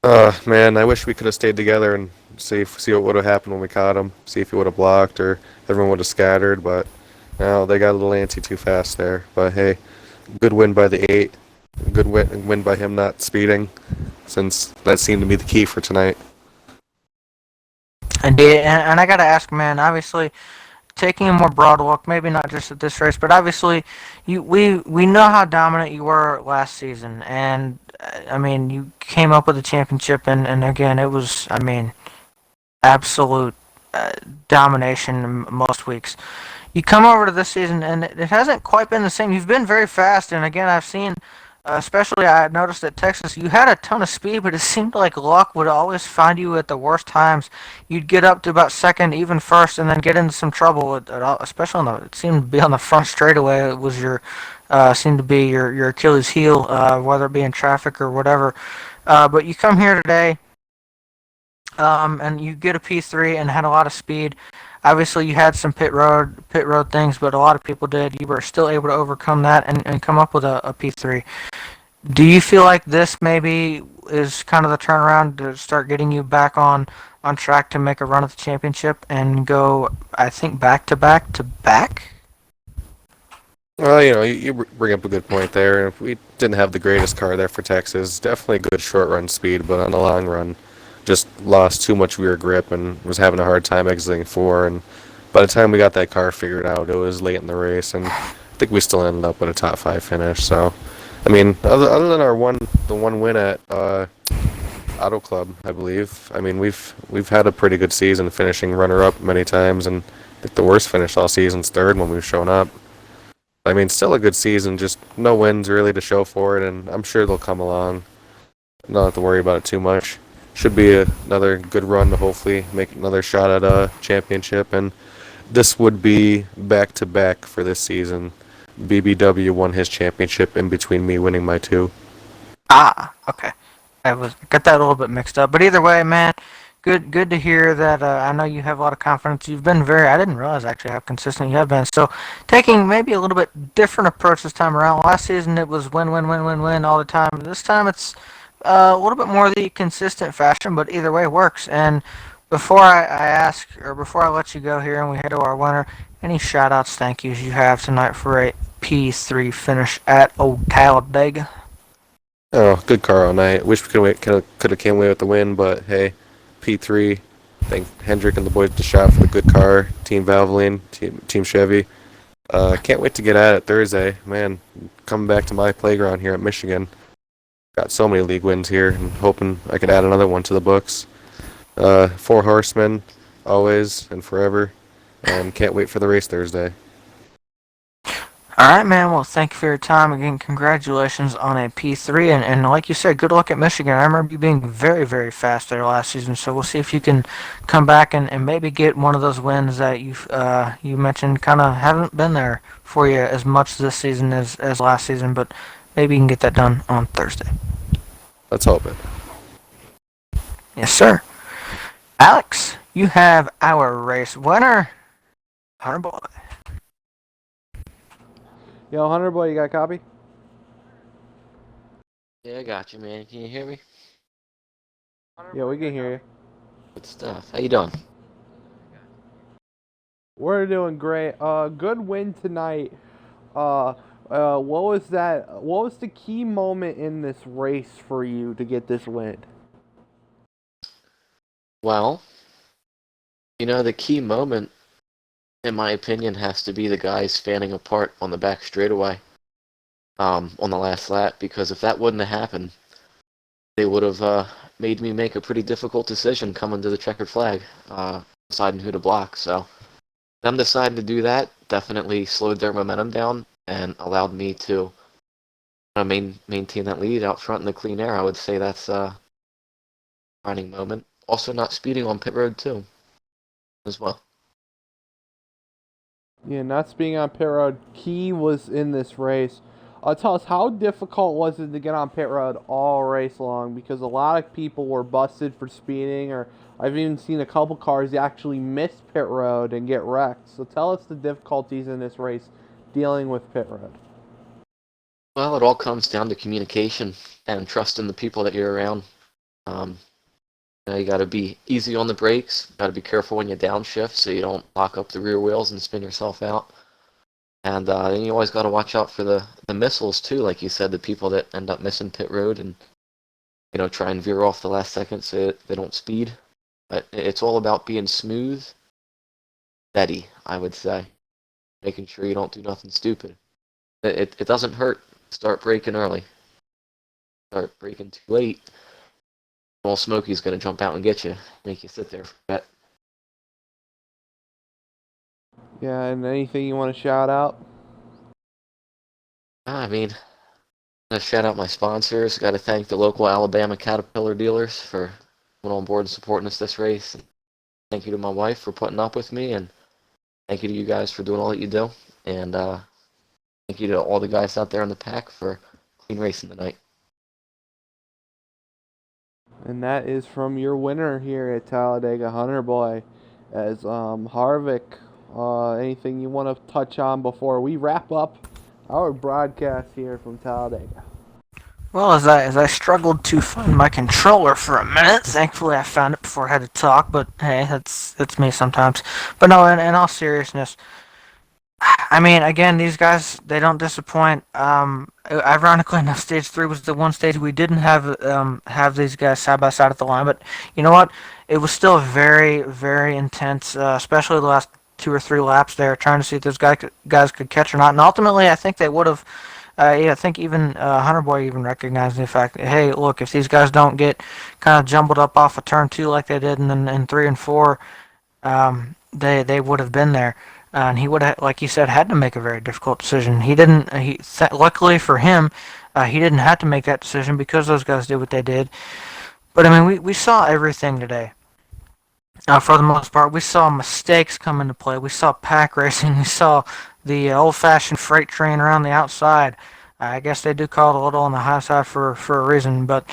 I wish we could have stayed together and see what would have happened when we caught him. See if he would have blocked or everyone would have scattered. But no, they got a little antsy too fast there. But hey, good win by the 8. Good win by him not speeding, since that seemed to be the key for tonight. Indeed, and I gotta ask, man, obviously, taking a more broad look, maybe not just at this race, but obviously, we know how dominant you were last season, and I mean, you came up with a championship, and again, it was, I mean, absolute uh, domination most weeks. You come over to this season, and it hasn't quite been the same. You've been very fast, and again, I've seen, especially I noticed at Texas, you had a ton of speed, but it seemed like luck would always find you at the worst times. You'd get up to about second, even first, and then get into some trouble, especially on the. It seemed to be on the front straightaway. It was seemed to be your Achilles heel, whether it be in traffic or whatever. But you come here today, and you get a P3 and had a lot of speed. Obviously, you had some pit road things, but a lot of people did. You were still able to overcome that and come up with a P3. Do you feel like this maybe is kind of the turnaround to start getting you back on track to make a run at the championship and go, I think, back to back to back? Well, you bring up a good point there. If we didn't have the greatest car there for Texas, definitely good short run speed, but on the long run, just lost too much rear grip and was having a hard time exiting four. And by the time we got that car figured out, it was late in the race, and I think we still ended up with a top five finish. So, I mean, other than the one win at Auto Club, I believe. I mean, we've had a pretty good season, finishing runner up many times, and I think the worst finish all season's third when we've shown up. I mean, still a good season, just no wins really to show for it, and I'm sure they'll come along. Don't have to worry about it too much. Should be another good run to hopefully make another shot at a championship, and this would be back to back for this season. BBW won his championship in between me winning my two. Ah, okay. I got that a little bit mixed up, but either way, man, good to hear that. I know you have a lot of confidence. You've been I didn't realize actually how consistent you have been. So, taking maybe a little bit different approach this time around. Last season it was win, win, win, win, win all the time. This time it's a little bit more the consistent fashion, but either way works. And before I ask, or before I let you go here and we head to our winner, any shout outs, thank yous you have tonight for a P3 finish at Old Talladega? Oh, good car all night. Wish we could have came away with the win, but hey, P3. Thank Hendrick and the boys to shot for the good car. Team Valvoline, Team Chevy. Can't wait to get at it Thursday. Man, coming back to my playground here at Michigan. Got so many league wins here, and hoping I could add another one to the books. Four horsemen, always and forever, and can't wait for the race Thursday. All right, man. Well, thank you for your time. Again, congratulations on a P3. And like you said, good luck at Michigan. I remember you being very, very fast there last season. So we'll see if you can come back and maybe get one of those wins that you mentioned kind of haven't been there for you as much this season as last season. But maybe you can get that done on Thursday. Let's hope it. Yes, sir. Alex, you have our race winner, Hunter Boy. Yo, Hunter Boy, you got a copy? Yeah, I got you, man. Can you hear me? Yeah, we can hear you. Good stuff. How you doing? We're doing great. Good win tonight. What was that? What was the key moment in this race for you to get this win? Well, the key moment, in my opinion, has to be the guys fanning apart on the back straightaway on the last lap, because if that wouldn't have happened, they would have made me make a pretty difficult decision coming to the checkered flag, deciding who to block. So them deciding to do that definitely slowed their momentum down and allowed me to maintain that lead out front in the clean air. I would say that's a running moment. Also, not speeding on pit road too, as well. Yeah, not being on pit road. Key was in this race. Tell us, how difficult was it to get on pit road all race long? Because a lot of people were busted for speeding, or I've even seen a couple cars actually miss pit road and get wrecked. So tell us the difficulties in this race dealing with pit road. Well, it all comes down to communication and trust in the people that you're around. You got to be easy on the brakes. Got to be careful when you downshift so you don't lock up the rear wheels and spin yourself out. And then you always got to watch out for the missiles too, like you said, the people that end up missing pit road and try and veer off the last second so they don't speed. But it's all about being smooth steady, I would say. Making sure you don't do nothing stupid. It doesn't hurt to start braking early. Start braking too late, Old Smokey's going to jump out and get you, make you sit there for a bit. Yeah, and anything you want to shout out? I mean, I'm going to shout out my sponsors. Got to thank the local Alabama Caterpillar dealers for coming on board and supporting us this race. And thank you to my wife for putting up with me, and thank you to you guys for doing all that you do. And thank you to all the guys out there in the pack for clean racing tonight. And that is from your winner here at Talladega, Hunter Boy. As Harvick, anything you want to touch on before we wrap up our broadcast here from Talladega? Well, as I struggled to find my controller for a minute, thankfully I found it before I had to talk. But hey, that's me sometimes. But no, in all seriousness, I mean, again, these guys, they don't disappoint. Ironically enough, stage 3 was the one stage we didn't have these guys side by side at the line. But you know what? It was still very, very intense, especially the last 2 or 3 laps there, trying to see if those guys could catch or not. And ultimately, I think they would have. Yeah, I think even Hunter Boy even recognized the fact that, hey, look, if these guys don't get kind of jumbled up off of turn 2 like they did in 3 and 4, they would have been there. And he would have, like you said, had to make a very difficult decision. He didn't. Luckily for him, he didn't have to make that decision because those guys did what they did. But I mean, we saw everything today. For the most part, we saw mistakes come into play. We saw pack racing. We saw the old-fashioned freight train around the outside. I guess they do call it a little on the high side for a reason. But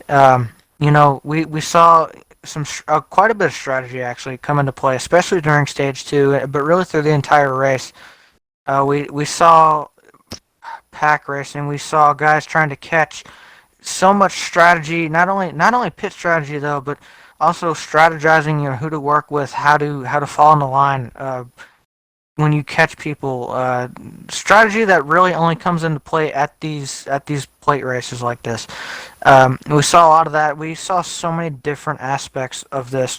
we saw quite a bit of strategy actually come into play, especially during stage 2, but really through the entire race. We saw pack racing. We saw guys trying to catch. So much strategy, not only pit strategy though, but also strategizing, who to work with, how to fall in the line when you catch people. Strategy that really only comes into play at these plate races like this. We saw a lot of that. We saw so many different aspects of this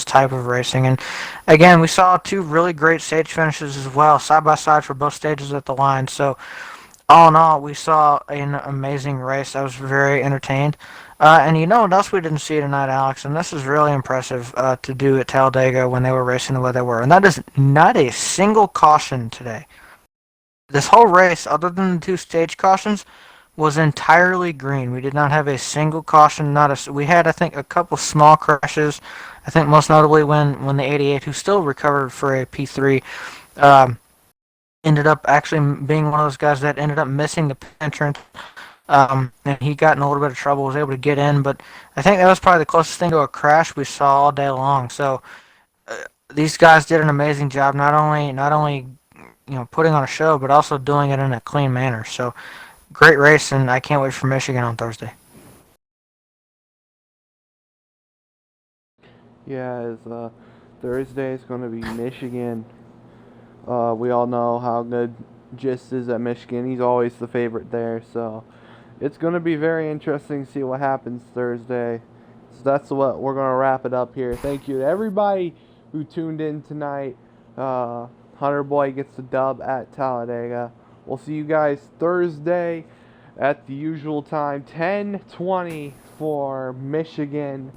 type of racing, and again, we saw 2 really great stage finishes as well, side by side for both stages at the line. So all in all, we saw an amazing race. I was very entertained. And you know what else we didn't see tonight, Alex? And this is really impressive to do at Talladega when they were racing the way they were. And that is not a single caution today. This whole race, other than the 2 stage cautions, was entirely green. We did not have a single caution. We had, I think, a couple small crashes. I think most notably when the 88, who still recovered for a P3, ended up actually being one of those guys that ended up missing the entrance. And he got in a little bit of trouble, was able to get in, but I think that was probably the closest thing to a crash we saw all day long. So these guys did an amazing job, not only putting on a show, but also doing it in a clean manner. So great race, and I can't wait for Michigan on Thursday. Yeah, Thursday is going to be Michigan. We all know how good Gist is at Michigan. He's always the favorite there, so it's going to be very interesting to see what happens Thursday. So that's what we're going to wrap it up here. Thank you to everybody who tuned in tonight. Hunter Boy gets the dub at Talladega. We'll see you guys Thursday at the usual time, 10:20 for Michigan.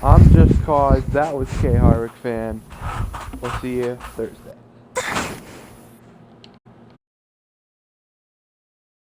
I'm Just Cause. That was K Harvick fan. We'll see you Thursday.